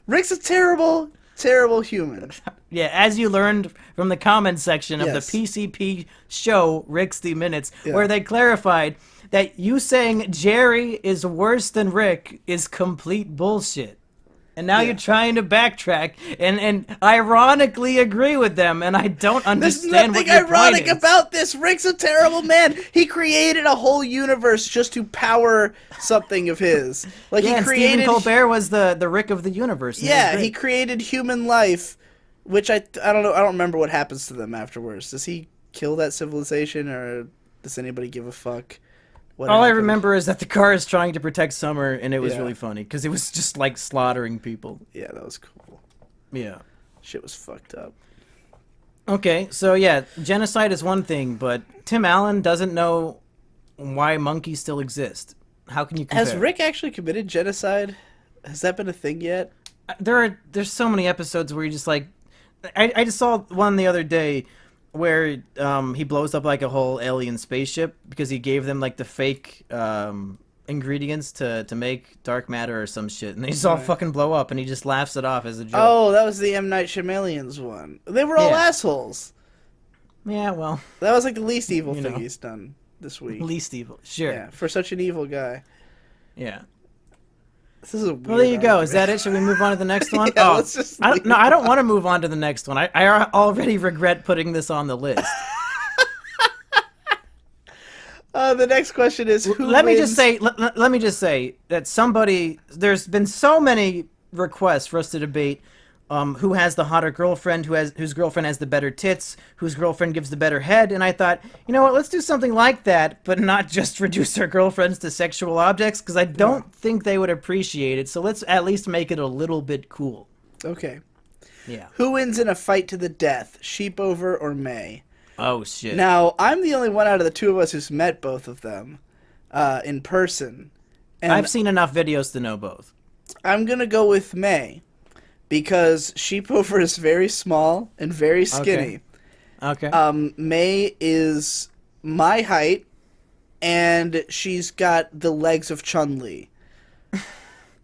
Rick's a terrible, terrible human. Yeah, as you learned from the comments section of Yes. the PCP show, Rick's the Minutes, where they clarified that you saying Jerry is worse than Rick is complete bullshit. And now you're trying to backtrack and ironically agree with them, and I don't understand what your There's nothing ironic point is. about this. Rick's a terrible man. He created a whole universe just to power something of his. Like Yeah, he and created. Stephen Colbert was the Rick of the universe. and it was Yeah, great. he created human life, which I don't know. I don't remember what happens to them afterwards. Does he kill that civilization, or does anybody give a fuck? What All I happened? remember is that the car is trying to protect Summer, and it was Yeah. really funny because it was just like slaughtering people. Yeah, that was cool. Yeah. Shit was fucked up. Okay, so yeah, genocide is one thing, but Tim Allen doesn't know why monkeys still exist. How can you compare? Has Rick actually committed genocide? Has that been a thing yet? There's so many episodes where you just like, I just saw one the other day where he blows up like a whole alien spaceship because he gave them like the fake ingredients to make dark matter or some shit, and they just all fucking blow up, and he just laughs it off as a joke. Oh, that was the M. Night Shyamalan's one. They were all Yeah. assholes. Yeah, well, That was like the least evil You thing know. he's done this week. least evil. Sure. Yeah, for such an evil guy. Yeah. This is a weird Well, there you go. argument. Is that it? Should we move on to the next one? Yeah, let's just I don't, leave no, I don't want to move on to the next one. I already regret putting this on the list. The next question is who Let me wins? just say, let me just say that there's been so many requests for us to debate who has the hotter girlfriend, whose girlfriend has the better tits, whose girlfriend gives the better head, and I thought, you know what, let's do something like that, but not just reduce our girlfriends to sexual objects, because I don't think they would appreciate it, so let's at least make it a little bit cool. Okay. Yeah. Who wins in a fight to the death, Sheepover or May? Oh, shit. Now, I'm the only one out of the two of us who's met both of them in person. And I've seen enough videos to know both. I'm going to go with May because Sheepover is very small and very skinny. Okay. May is my height, and she's got the legs of Chun-Li.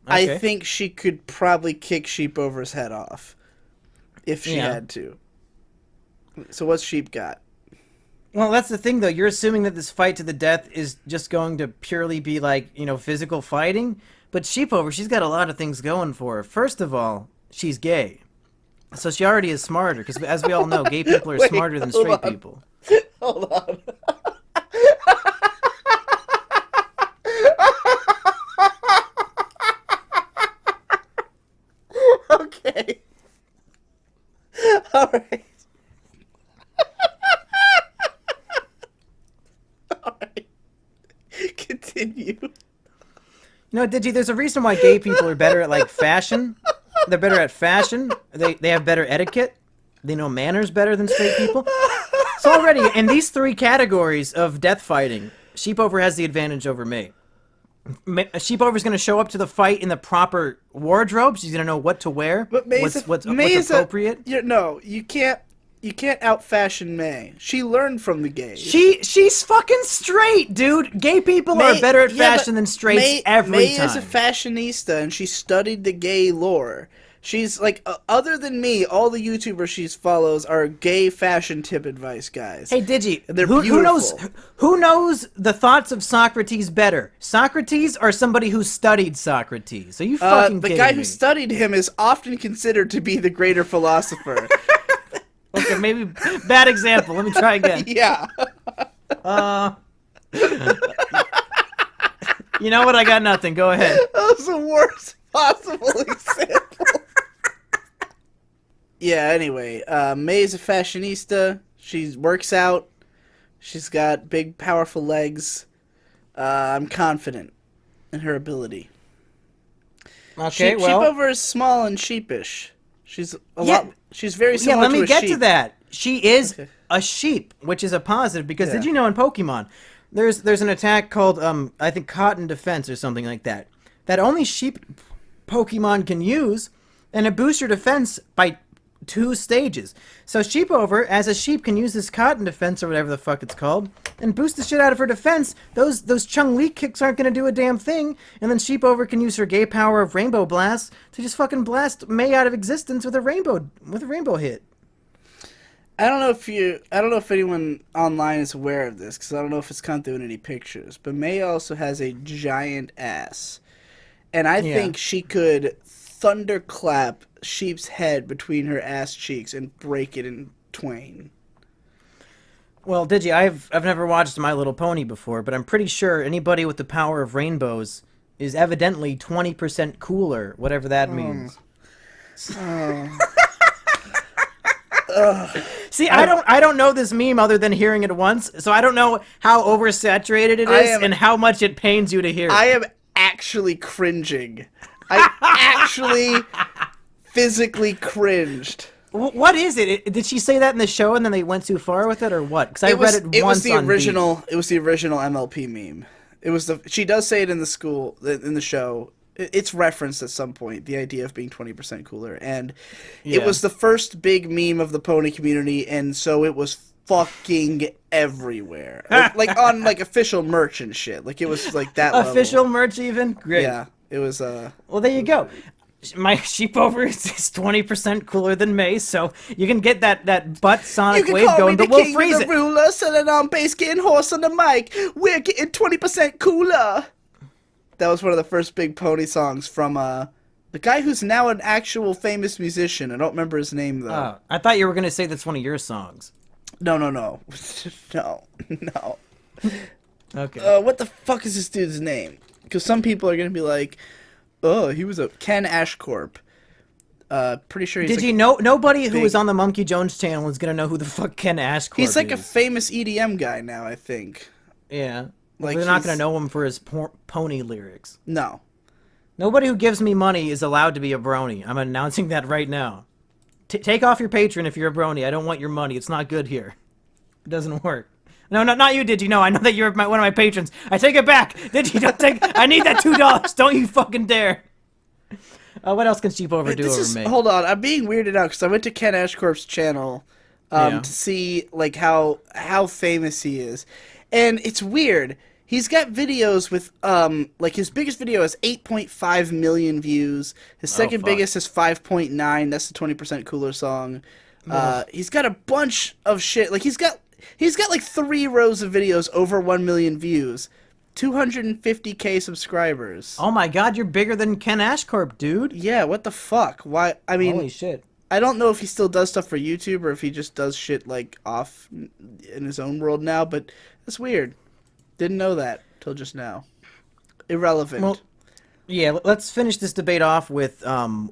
I Okay. think she could probably kick Sheepover's head off if she Yeah. had to. So what's Sheep got? Well, that's the thing, though. You're assuming that this fight to the death is just going to purely be like, physical fighting. But Sheepover, she's got a lot of things going for her. First of all, she's gay. So she already is smarter, because as we all know, gay people are smarter than straight people. Hold on. Okay. All right. All right. Continue. Digi, there's a reason why gay people are better at, like, fashion. They're better at fashion. They have better etiquette. They know manners better than straight people. So already, in these three categories of death fighting, Sheepover has the advantage over me. Sheepover's going to show up to the fight in the proper wardrobe. She's going to know what to wear, But what's appropriate. No, you can't out-fashion May. She learned from the gays. She's fucking straight, dude. Gay people are better at fashion than straights every May time. is a fashionista, and she studied the gay lore. She's like, other than me, all the YouTubers she follows are gay fashion tip advice guys. Hey, Digi, They're who beautiful. who knows the thoughts of Socrates better? Socrates or somebody who studied Socrates? Are you fucking the kidding guy me? who studied him is often considered to be the greater philosopher. Okay, maybe bad example. Let me try again. Yeah. You know what? I got nothing. Go ahead. That was the worst possible example. Yeah, anyway, May's a fashionista. She works out. She's got big, powerful legs. I'm confident in her ability. Okay, well, Sheepover is small and sheepish. She's She's very similar let me to a get sheep. to that. She is a sheep, which is a positive because did you know in Pokemon, there's an attack called I think Cotton Defense or something like that only sheep Pokemon can use, and it boosts your defense by 2 stages. So Sheepover, as a sheep, can use this Cotton Defense or whatever the fuck it's called, and boost the shit out of her defense. Those Chung-Li kicks aren't gonna do a damn thing, and then Sheepover can use her gay power of Rainbow Blast to just fucking blast May out of existence with a rainbow hit. I don't know if anyone online is aware of this, because I don't know if it's come through in any pictures, but May also has a giant ass. And I think she could thunderclap Sheep's head between her ass cheeks and break it in twain. Well, Digi, I've never watched My Little Pony before, but I'm pretty sure anybody with the power of rainbows is evidently 20% cooler, whatever that means. See, I don't know this meme other than hearing it once, so I don't know how oversaturated it is and how much it pains you to hear. I am actually cringing. I actually physically cringed. What is it? Did she say that in the show and then they went too far with it, or what? Because I read it once. It was the on original. Beat. It was the original MLP meme. It was the. She does say it in the show. It's referenced at some point, the idea of being 20% cooler, and it was the first big meme of the pony community, and so it was fucking everywhere, like on like official merch and shit. Like it was like that official level. merch even. Great. Yeah, it was. Well, there you go. My Sheepover is 20% cooler than May, so you can get that butt sonic wave going, but we'll freeze it. You can call me the king of the ruler, selling on bass, getting horse on the mic. We're getting 20% cooler. That was one of the first big pony songs from the guy who's now an actual famous musician. I don't remember his name though. Oh, I thought you were gonna say that's one of your songs. No, no. Okay. What the fuck is this dude's name? Because some people are gonna be like, "Oh, he was a Ken Ashcorp." Pretty sure he's. Did you know nobody who was on the Monkey Jones channel is gonna know who the fuck Ken Ashcorp is? He's like a famous EDM guy now, I think. Yeah. Like they're not gonna know him for his pony lyrics. No. Nobody who gives me money is allowed to be a brony. I'm announcing that right now. Take off your patron if you're a brony. I don't want your money. It's not good here. It doesn't work. No, not you, Did you know? I know that you're one of my patrons. I take it back. Did you don't take? I need that $2. Don't you fucking dare. What else can Sheepover do over me? Hold on, I'm being weirded out because I went to Ken Ashcorp's channel to see like how famous he is, and it's weird. He's got videos with like his biggest video has 8.5 million views. His second biggest is 5.9. That's the 20% cooler song. He's got a bunch of shit. Like he's got He's got like 3 rows of videos over 1 million views, 250K subscribers. Oh my God, you're bigger than Ken Ashcorp, dude. Yeah, what the fuck? Why? I mean, Holy shit. I don't know if he still does stuff for YouTube or if he just does shit like off in his own world now, but that's weird. Didn't know that till just now. Irrelevant. Well, yeah, let's finish this debate off with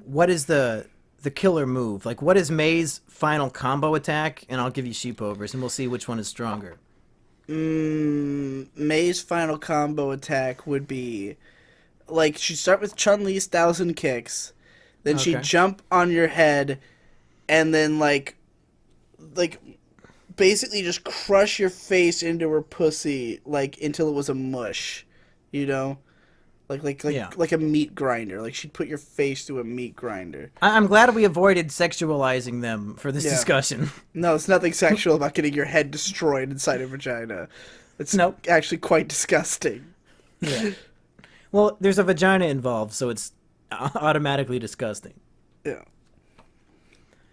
what is the killer move? Like, what is May's final combo attack? And I'll give you Sheepovers, and we'll see which one is stronger. May's final combo attack would be, like, she'd start with Chun-Li's 1,000 kicks, then she'd jump on your head, and then, like, basically just crush your face into her pussy, like, until it was a mush, you know? Like a meat grinder. Like, she'd put your face through a meat grinder. I'm glad we avoided sexualizing them for this discussion. No, it's nothing sexual about getting your head destroyed inside a vagina. It's actually quite disgusting. Yeah. Well, there's a vagina involved, so it's automatically disgusting. Yeah.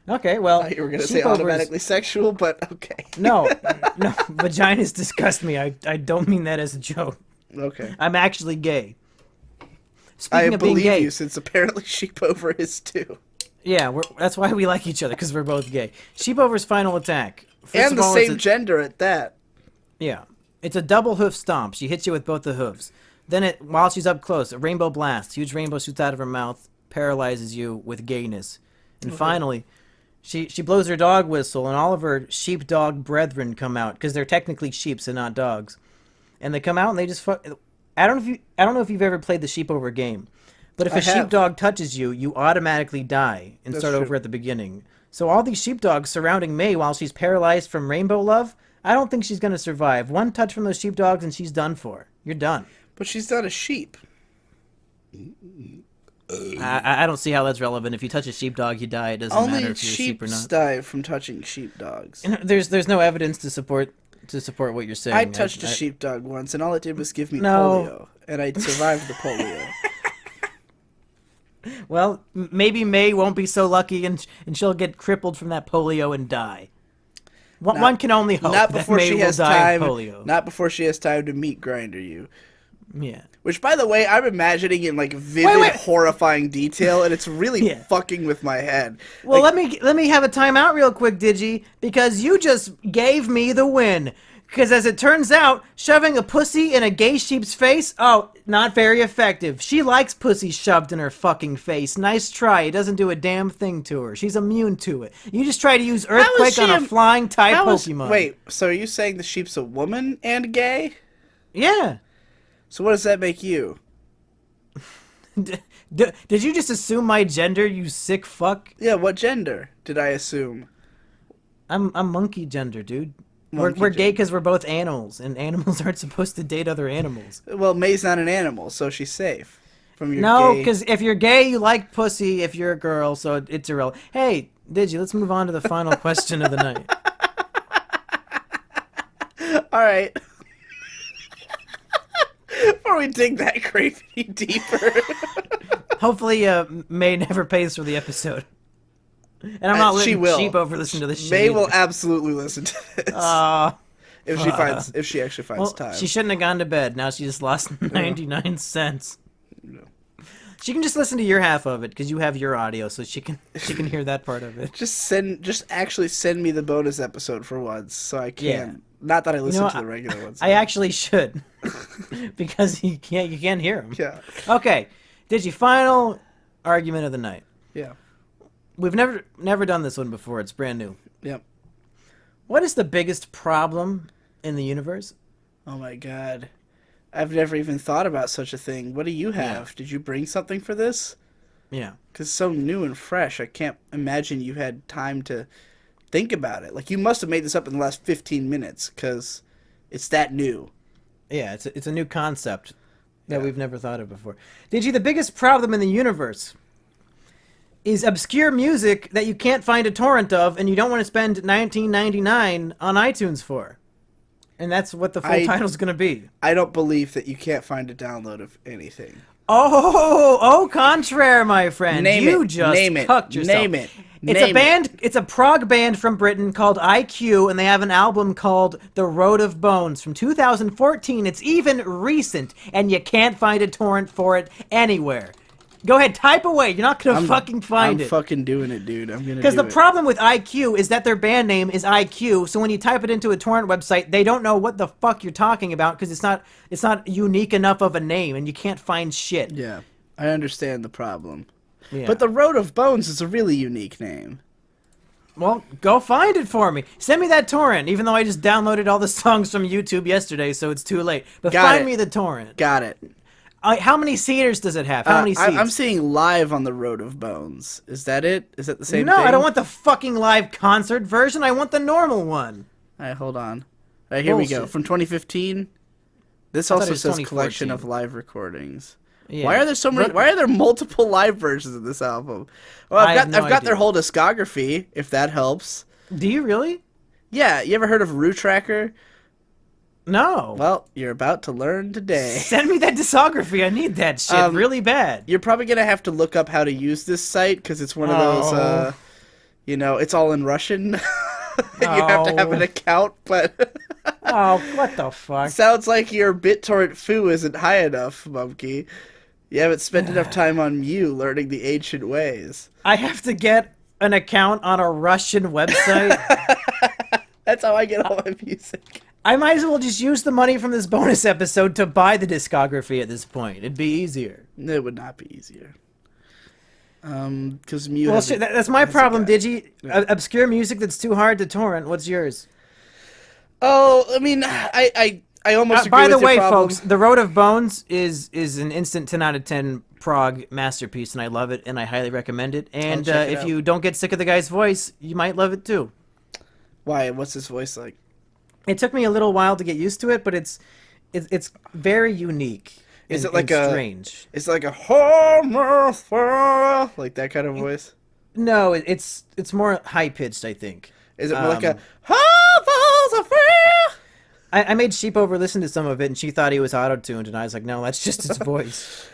Okay, well... I thought you were going to say automatically sexual, but okay. No, vaginas disgust me. I don't mean that as a joke. Okay. I'm actually gay. Speaking I of being believe gay, you, since apparently Sheepover is too. Yeah, that's why we like each other, because we're both gay. Sheepover's final attack. First And of the all, same gender at that. Yeah. It's a double hoof stomp. She hits you with both the hoofs. Then, while she's up close, a rainbow blast. Huge rainbow shoots out of her mouth, paralyzes you with gayness. And finally, she blows her dog whistle, and all of her sheepdog brethren come out, because they're technically sheeps and not dogs. And they come out and they just fuck... I don't know if you've ever played the Sheepover game, but if a sheepdog touches you, you automatically die and start over at the beginning. So all these sheepdogs surrounding May while she's paralyzed from rainbow love, I don't think she's going to survive. One touch from those sheepdogs and she's done for. You're done. But she's not a sheep. I don't see how that's relevant. If you touch a sheepdog, you die. It doesn't matter if you're a sheep or not. Only sheep die from touching sheepdogs. And there's no evidence to support what you're saying. I touched a sheepdog once, and all it did was give me polio, and I survived the polio. Well, maybe May won't be so lucky, and she'll get crippled from that polio and die. One can only hope not that before May she will has die time. of polio. Not before she has time to meat grinder you. Yeah. Which, by the way, I'm imagining in like vivid, horrifying detail, and it's really fucking with my head. Well, like, let me have a timeout real quick, Digi, because you just gave me the win. Because as it turns out, shoving a pussy in a gay sheep's face, not very effective. She likes pussy shoved in her fucking face. Nice try. It doesn't do a damn thing to her. She's immune to it. You just try to use Earthquake on a flying type Pokemon. Wait, so are you saying the sheep's a woman and gay? Yeah. So what does that make you? Did you just assume my gender, you sick fuck? Yeah, what gender did I assume? I'm monkey gender, dude. We're gay because we're both animals, and animals aren't supposed to date other animals. Well, May's not an animal, so she's safe from your No, because if you're gay, you like pussy. If you're a girl, so it's irrelevant. Hey, Digi, let's move on to the final question of the night. All right. Before we dig that grave deeper. Hopefully, May never pays for the episode. And I'm not letting Sheepover listen to this shit. May will absolutely listen to this. If she actually finds time. She shouldn't have gone to bed. Now she just lost 99 cents. No. She can just listen to your half of it because you have your audio, so she can hear that part of it. Just actually send me the bonus episode for once, so I can. Yeah. Not that I listen to the regular ones. I actually should, because you can't hear them. Yeah. Okay, Digi, final argument of the night. Yeah. We've never done this one before. It's brand new. Yep. What is the biggest problem in the universe? Oh my god. I've never even thought about such a thing. What do you have? Yeah. Did you bring something for this? Yeah. Because it's so new and fresh. I can't imagine you had time to think about it. Like, you must have made this up in the last 15 minutes, because it's that new. Yeah, it's a new concept that we've never thought of before. Digi, the biggest problem in the universe is obscure music that you can't find a torrent of and you don't want to spend $19.99 on iTunes for. And that's what the full title's going to be. I don't believe that you can't find a download of anything. Oh, contraire, my friend. Name you it. just Name it. cucked yourself. Name it. It's a band. It's a prog band from Britain called IQ, and they have an album called The Road of Bones from 2014. It's even recent, and you can't find a torrent for it anywhere. Go ahead, type away. You're not gonna fucking find it. I'm fucking doing it, dude. I'm gonna. Because the problem with IQ is that their band name is IQ, so when you type it into a torrent website, they don't know what the fuck you're talking about because it's not unique enough of a name, and you can't find shit. Yeah, I understand the problem. Yeah. But the Road of Bones is a really unique name. Well, go find it for me. Send me that torrent, even though I just downloaded all the songs from YouTube yesterday, so it's too late. But find me the torrent. Got it. How many seaters does it have? How many seats? I'm seeing Live on the Road of Bones. Is that it? Is that the same thing? No, I don't want the fucking live concert version. I want the normal one. All right, hold on. All right, here we go. From 2015. This also says collection of live recordings. Yeah. Why are there so many? Why are there multiple live versions of this album? Well, I've got their whole discography. If that helps. Do you really? Yeah. You ever heard of Rue Tracker? No. Well, you're about to learn today. Send me that discogaphy. I need that shit really bad. You're probably gonna have to look up how to use this site because it's one of those. It's all in Russian. You have to have an account, but. Oh, what the fuck? Sounds like your BitTorrent foo isn't high enough, Monkey. You haven't spent enough time on you learning the ancient ways. I have to get an account on a Russian website? That's how I get all my music. I might as well just use the money from this bonus episode to buy the discography at this point. It'd be easier. It would not be easier. Because that's my problem, Digi. Yeah. Obscure music that's too hard to torrent. What's yours? Oh, I mean, I almost agree by the with your way, problem. folks, The Road of Bones is an instant 10 out of 10 prog masterpiece, and I love it, and I highly recommend it. And if you don't get sick of the guy's voice, you might love it too. Why? What's his voice like? It took me a little while to get used to it, but it's very unique. Is it like a strange? It's like a like that kind of voice. No, it's more high pitched, I think. Is it more like a I made Sheep over listen to some of it, and she thought he was auto-tuned, and I was like, no, that's just his voice.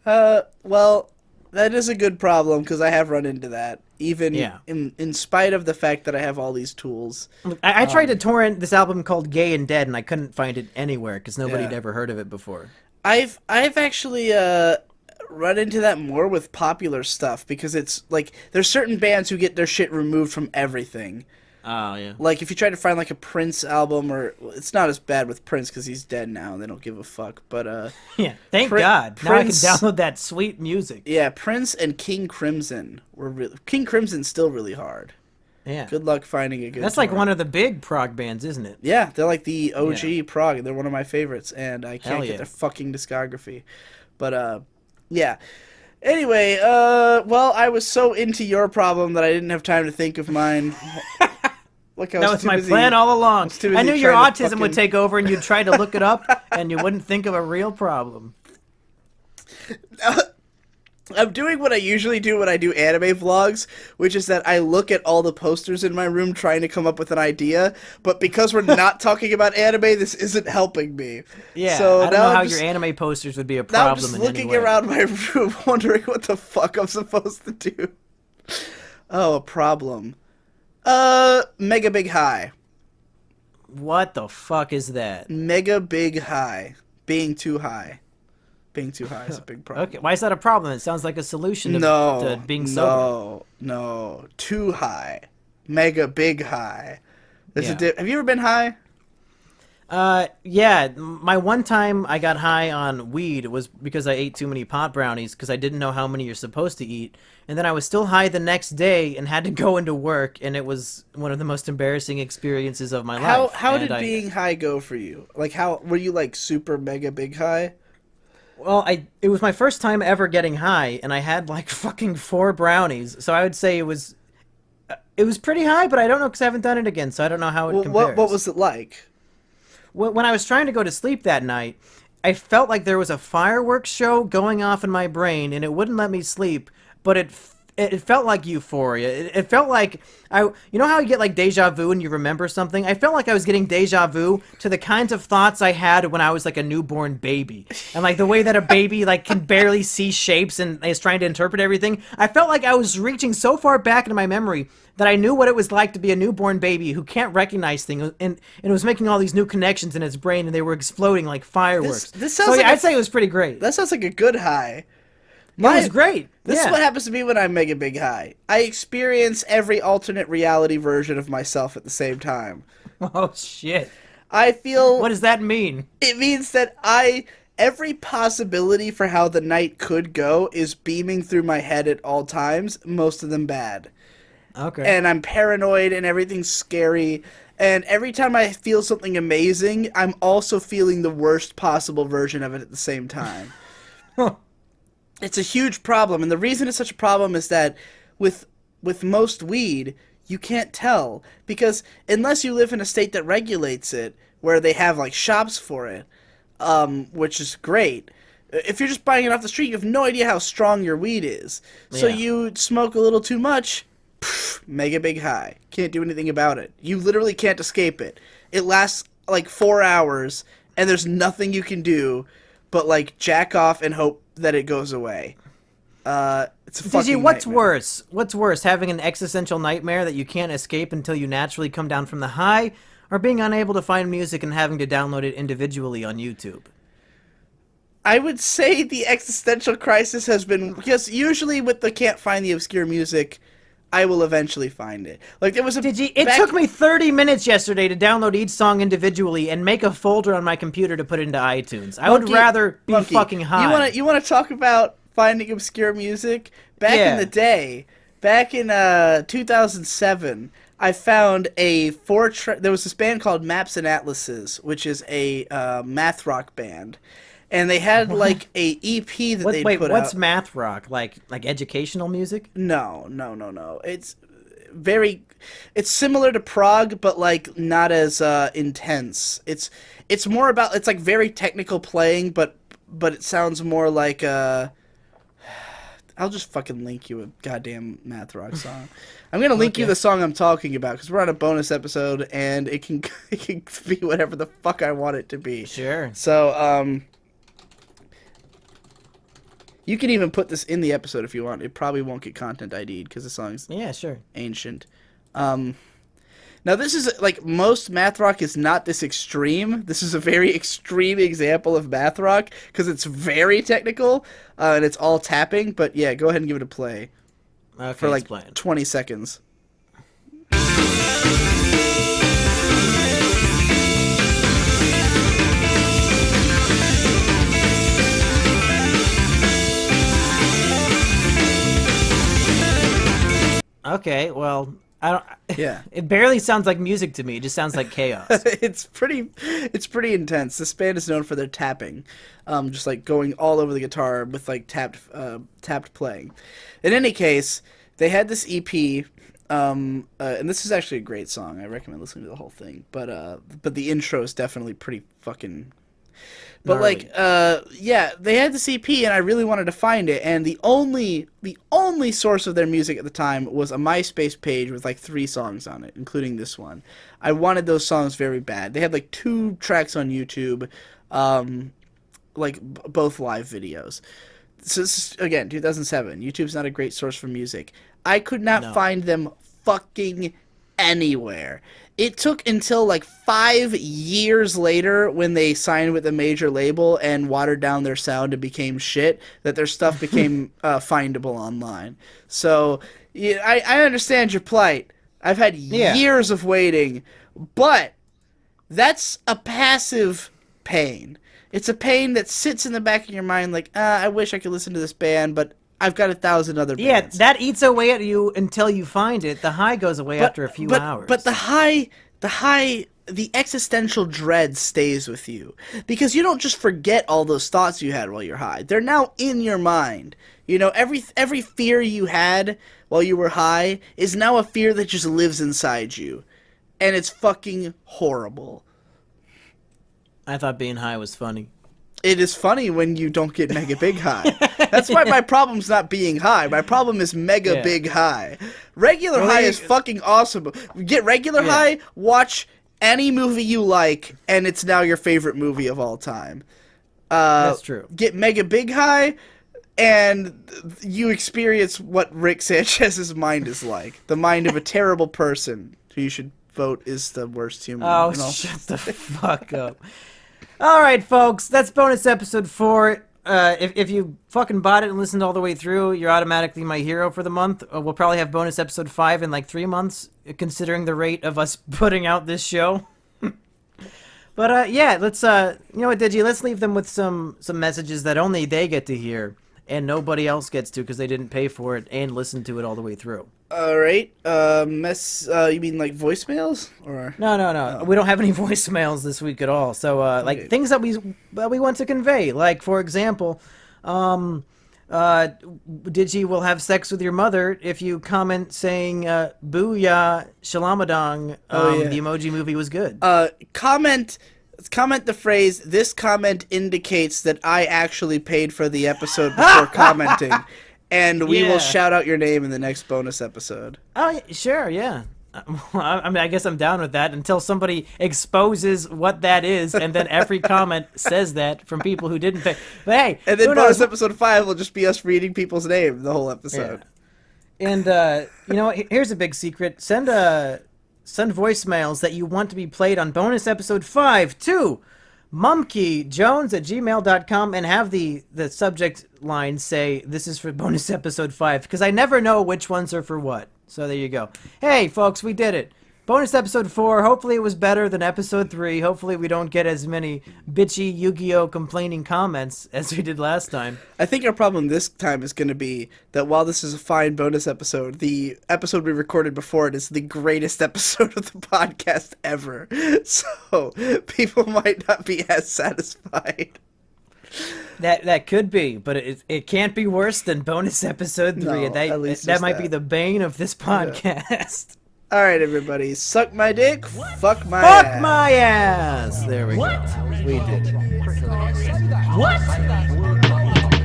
Well, that is a good problem, because I have run into that, even in spite of the fact that I have all these tools. I tried to torrent this album called Gay and Dead, and I couldn't find it anywhere, because nobody had ever heard of it before. I've actually run into that more with popular stuff, because it's like, there's certain bands who get their shit removed from everything. Oh, yeah. Like, if you try to find, like, a Prince album, or... Well, it's not as bad with Prince, because he's dead now, and they don't give a fuck, but, Yeah, thank God. Prince, now I can download that sweet music. Yeah, Prince and King Crimson were really... King Crimson's still really hard. Yeah. Good luck finding a good That's like one of the big prog bands, isn't it? Yeah, they're like the OG prog. They're one of my favorites, and I can't get their fucking discography. But, yeah. Anyway, well, I was so into your problem that I didn't have time to think of mine. Look, that was my plan all along. I knew your autism would take over and you'd try to look it up and you wouldn't think of a real problem. I'm doing what I usually do when I do anime vlogs, which is that I look at all the posters in my room trying to come up with an idea, but because we're not talking about anime, this isn't helping me. Yeah, so I don't know how your anime posters would be a problem. Now I'm just looking around my room wondering what the fuck I'm supposed to do. Oh, a problem. Mega Big High. What the fuck is that? Mega Big High. Being too high. Being too high is a big problem. Okay, why is that a problem? It sounds like a solution to being sober. No. Too high. Mega Big High. Have you ever been high? Yeah. My one time I got high on weed was because I ate too many pot brownies because I didn't know how many you're supposed to eat. And then I was still high the next day and had to go into work, and it was one of the most embarrassing experiences of my life. How did being high go for you? Like, how were you, like, super mega big high? Well, it was my first time ever getting high, and I had like fucking 4 brownies. So I would say it was pretty high, but I don't know because I haven't done it again, so I don't know how it compares. What was it like? When I was trying to go to sleep that night, I felt like there was a fireworks show going off in my brain, and it wouldn't let me sleep. But it it felt like euphoria. It felt like you know how you get like deja vu and you remember something? I felt like I was getting deja vu to the kinds of thoughts I had when I was like a newborn baby. And like the way that a baby like can barely see shapes and is trying to interpret everything. I felt like I was reaching so far back into my memory that I knew what it was like to be a newborn baby who can't recognize things, and it was making all these new connections in its brain, and they were exploding like fireworks. This sounds like I'd say it was pretty great. That sounds like a good high. It was great. This is what happens to me when I'm Mega Big High. I experience every alternate reality version of myself at the same time. Oh, shit. I feel... What does that mean? It means that every possibility for how the night could go is beaming through my head at all times, most of them bad. Okay. And I'm paranoid and everything's scary. And every time I feel something amazing, I'm also feeling the worst possible version of it at the same time. It's a huge problem. And the reason it's such a problem is that with most weed, you can't tell. Because unless you live in a state that regulates it, where they have like shops for it, which is great. If you're just buying it off the street, you have no idea how strong your weed is. So you smoke a little too much, Mega Big High. Can't do anything about it. You literally can't escape it. It lasts like 4 hours, and there's nothing you can do but like jack off and hope that it goes away. It's a fucking what's nightmare. worse? What's worse, having an existential nightmare that you can't escape until you naturally come down from the high, or being unable to find music and having to download it individually on YouTube? I would say the existential crisis has been, because usually with the can't find the obscure music, I will eventually find it. Like there was a. It took me 30 minutes yesterday to download each song individually and make a folder on my computer to put into iTunes. I would rather be fucking high. You want to talk about finding obscure music? Back in the day, back in 2007, I found a there was this band called Maps and Atlases, which is a math rock band. And they had like a EP that they put out. What's math rock? Like educational music? No. It's similar to prog, but like not as intense. It's more about, it's like very technical playing, but it sounds more like I'll just fucking link you a goddamn math rock song. I'm gonna link you the song I'm talking about because we're on a bonus episode and it can be whatever the fuck I want it to be. Sure. So you can even put this in the episode if you want. It probably won't get content ID'd because the song's ancient. Now this is, like, most math rock is not this extreme. This is a very extreme example of math rock because it's very technical and it's all tapping. But yeah, go ahead and give it a play for like 20 seconds. Okay, well, I don't. Yeah, it barely sounds like music to me. It just sounds like chaos. it's pretty intense. This band is known for their tapping, just like going all over the guitar with like tapped playing. In any case, they had this EP, and this is actually a great song. I recommend listening to the whole thing. But the intro is definitely pretty fucking. But gnarly. They had this EP, and I really wanted to find it. And the only source of their music at the time was a MySpace page with like 3 songs on it, including this one. I wanted those songs very bad. They had like 2 tracks on YouTube, both live videos. So this is, again, 2007. YouTube's not a great source for music. I could not find them fucking anywhere. It took until like 5 years later when they signed with a major label and watered down their sound and became shit that their stuff became findable online. So yeah, I understand your plight. I've had years of waiting, but that's a passive pain. It's a pain that sits in the back of your mind like, I wish I could listen to this band, but I've got 1,000 other bands. Yeah, that eats away at you until you find it. The high goes away after a few hours. But the existential dread stays with you. Because you don't just forget all those thoughts you had while you're high. They're now in your mind. You know, every fear you had while you were high is now a fear that just lives inside you. And it's fucking horrible. I thought being high was funny. It is funny when you don't get Mega Big High. That's why my problem's not being high. My problem is mega big high. Regular high is fucking awesome. Get regular high, watch any movie you like, and it's now your favorite movie of all time. That's true. Get mega big high, and you experience what Rick Sanchez's mind is like. The mind of a terrible person who you should vote is the worst human. Oh, shut the fuck up. All right, folks, that's bonus episode 4. If you fucking bought it and listened all the way through, you're automatically my hero for the month. We'll probably have bonus episode 5 in like 3 months, considering the rate of us putting out this show. But yeah, let's you know what, Digi? Let's leave them with some messages that only they get to hear and nobody else gets to because they didn't pay for it and listen to it all the way through. All right. You mean like voicemails or? No. Oh. We don't have any voicemails this week at all. So like things that we want to convey. Like for example, Digi will have sex with your mother if you comment saying "Booyah, Shalamadong." The Emoji Movie was good. Comment the phrase, "This comment indicates that I actually paid for the episode before commenting." And we will shout out your name in the next bonus episode. Oh, sure, yeah. I mean, I guess I'm down with that until somebody exposes what that is, and then every comment says that from people who didn't pay. But hey, and then bonus episode 5 will just be us reading people's name the whole episode. Yeah. And you know, here's a big secret: send voicemails that you want to be played on bonus episode 5 to mumkeyjones@gmail.com and have the subject line say this is for bonus episode 5 because I never know which ones are for what. So there you go. Hey folks, we did it. Bonus episode 4. Hopefully it was better than episode 3. Hopefully we don't get as many bitchy Yu-Gi-Oh complaining comments as we did last time. I think our problem this time is going to be that while this is a fine bonus episode, the episode we recorded before it is the greatest episode of the podcast ever. So people might not be as satisfied. That could be, but it can't be worse than bonus episode 3. No, at least that might be the bane of this podcast. All right, everybody. Suck my dick. Fuck my Fuck ass. my ass. There we go. We did it. What?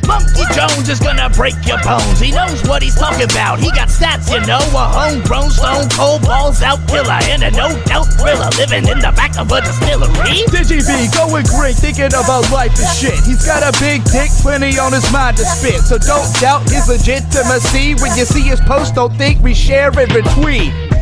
Monkey Jones is gonna break your bones. He knows what he's talking about. He got stats, you know. A homegrown stone cold balls out killer and a no doubt thriller living in the back of a distillery. Digi B going great, thinking about life and shit. He's got a big dick, plenty on his mind to spit. So don't doubt his legitimacy. When you see his post, don't think we share and retweet.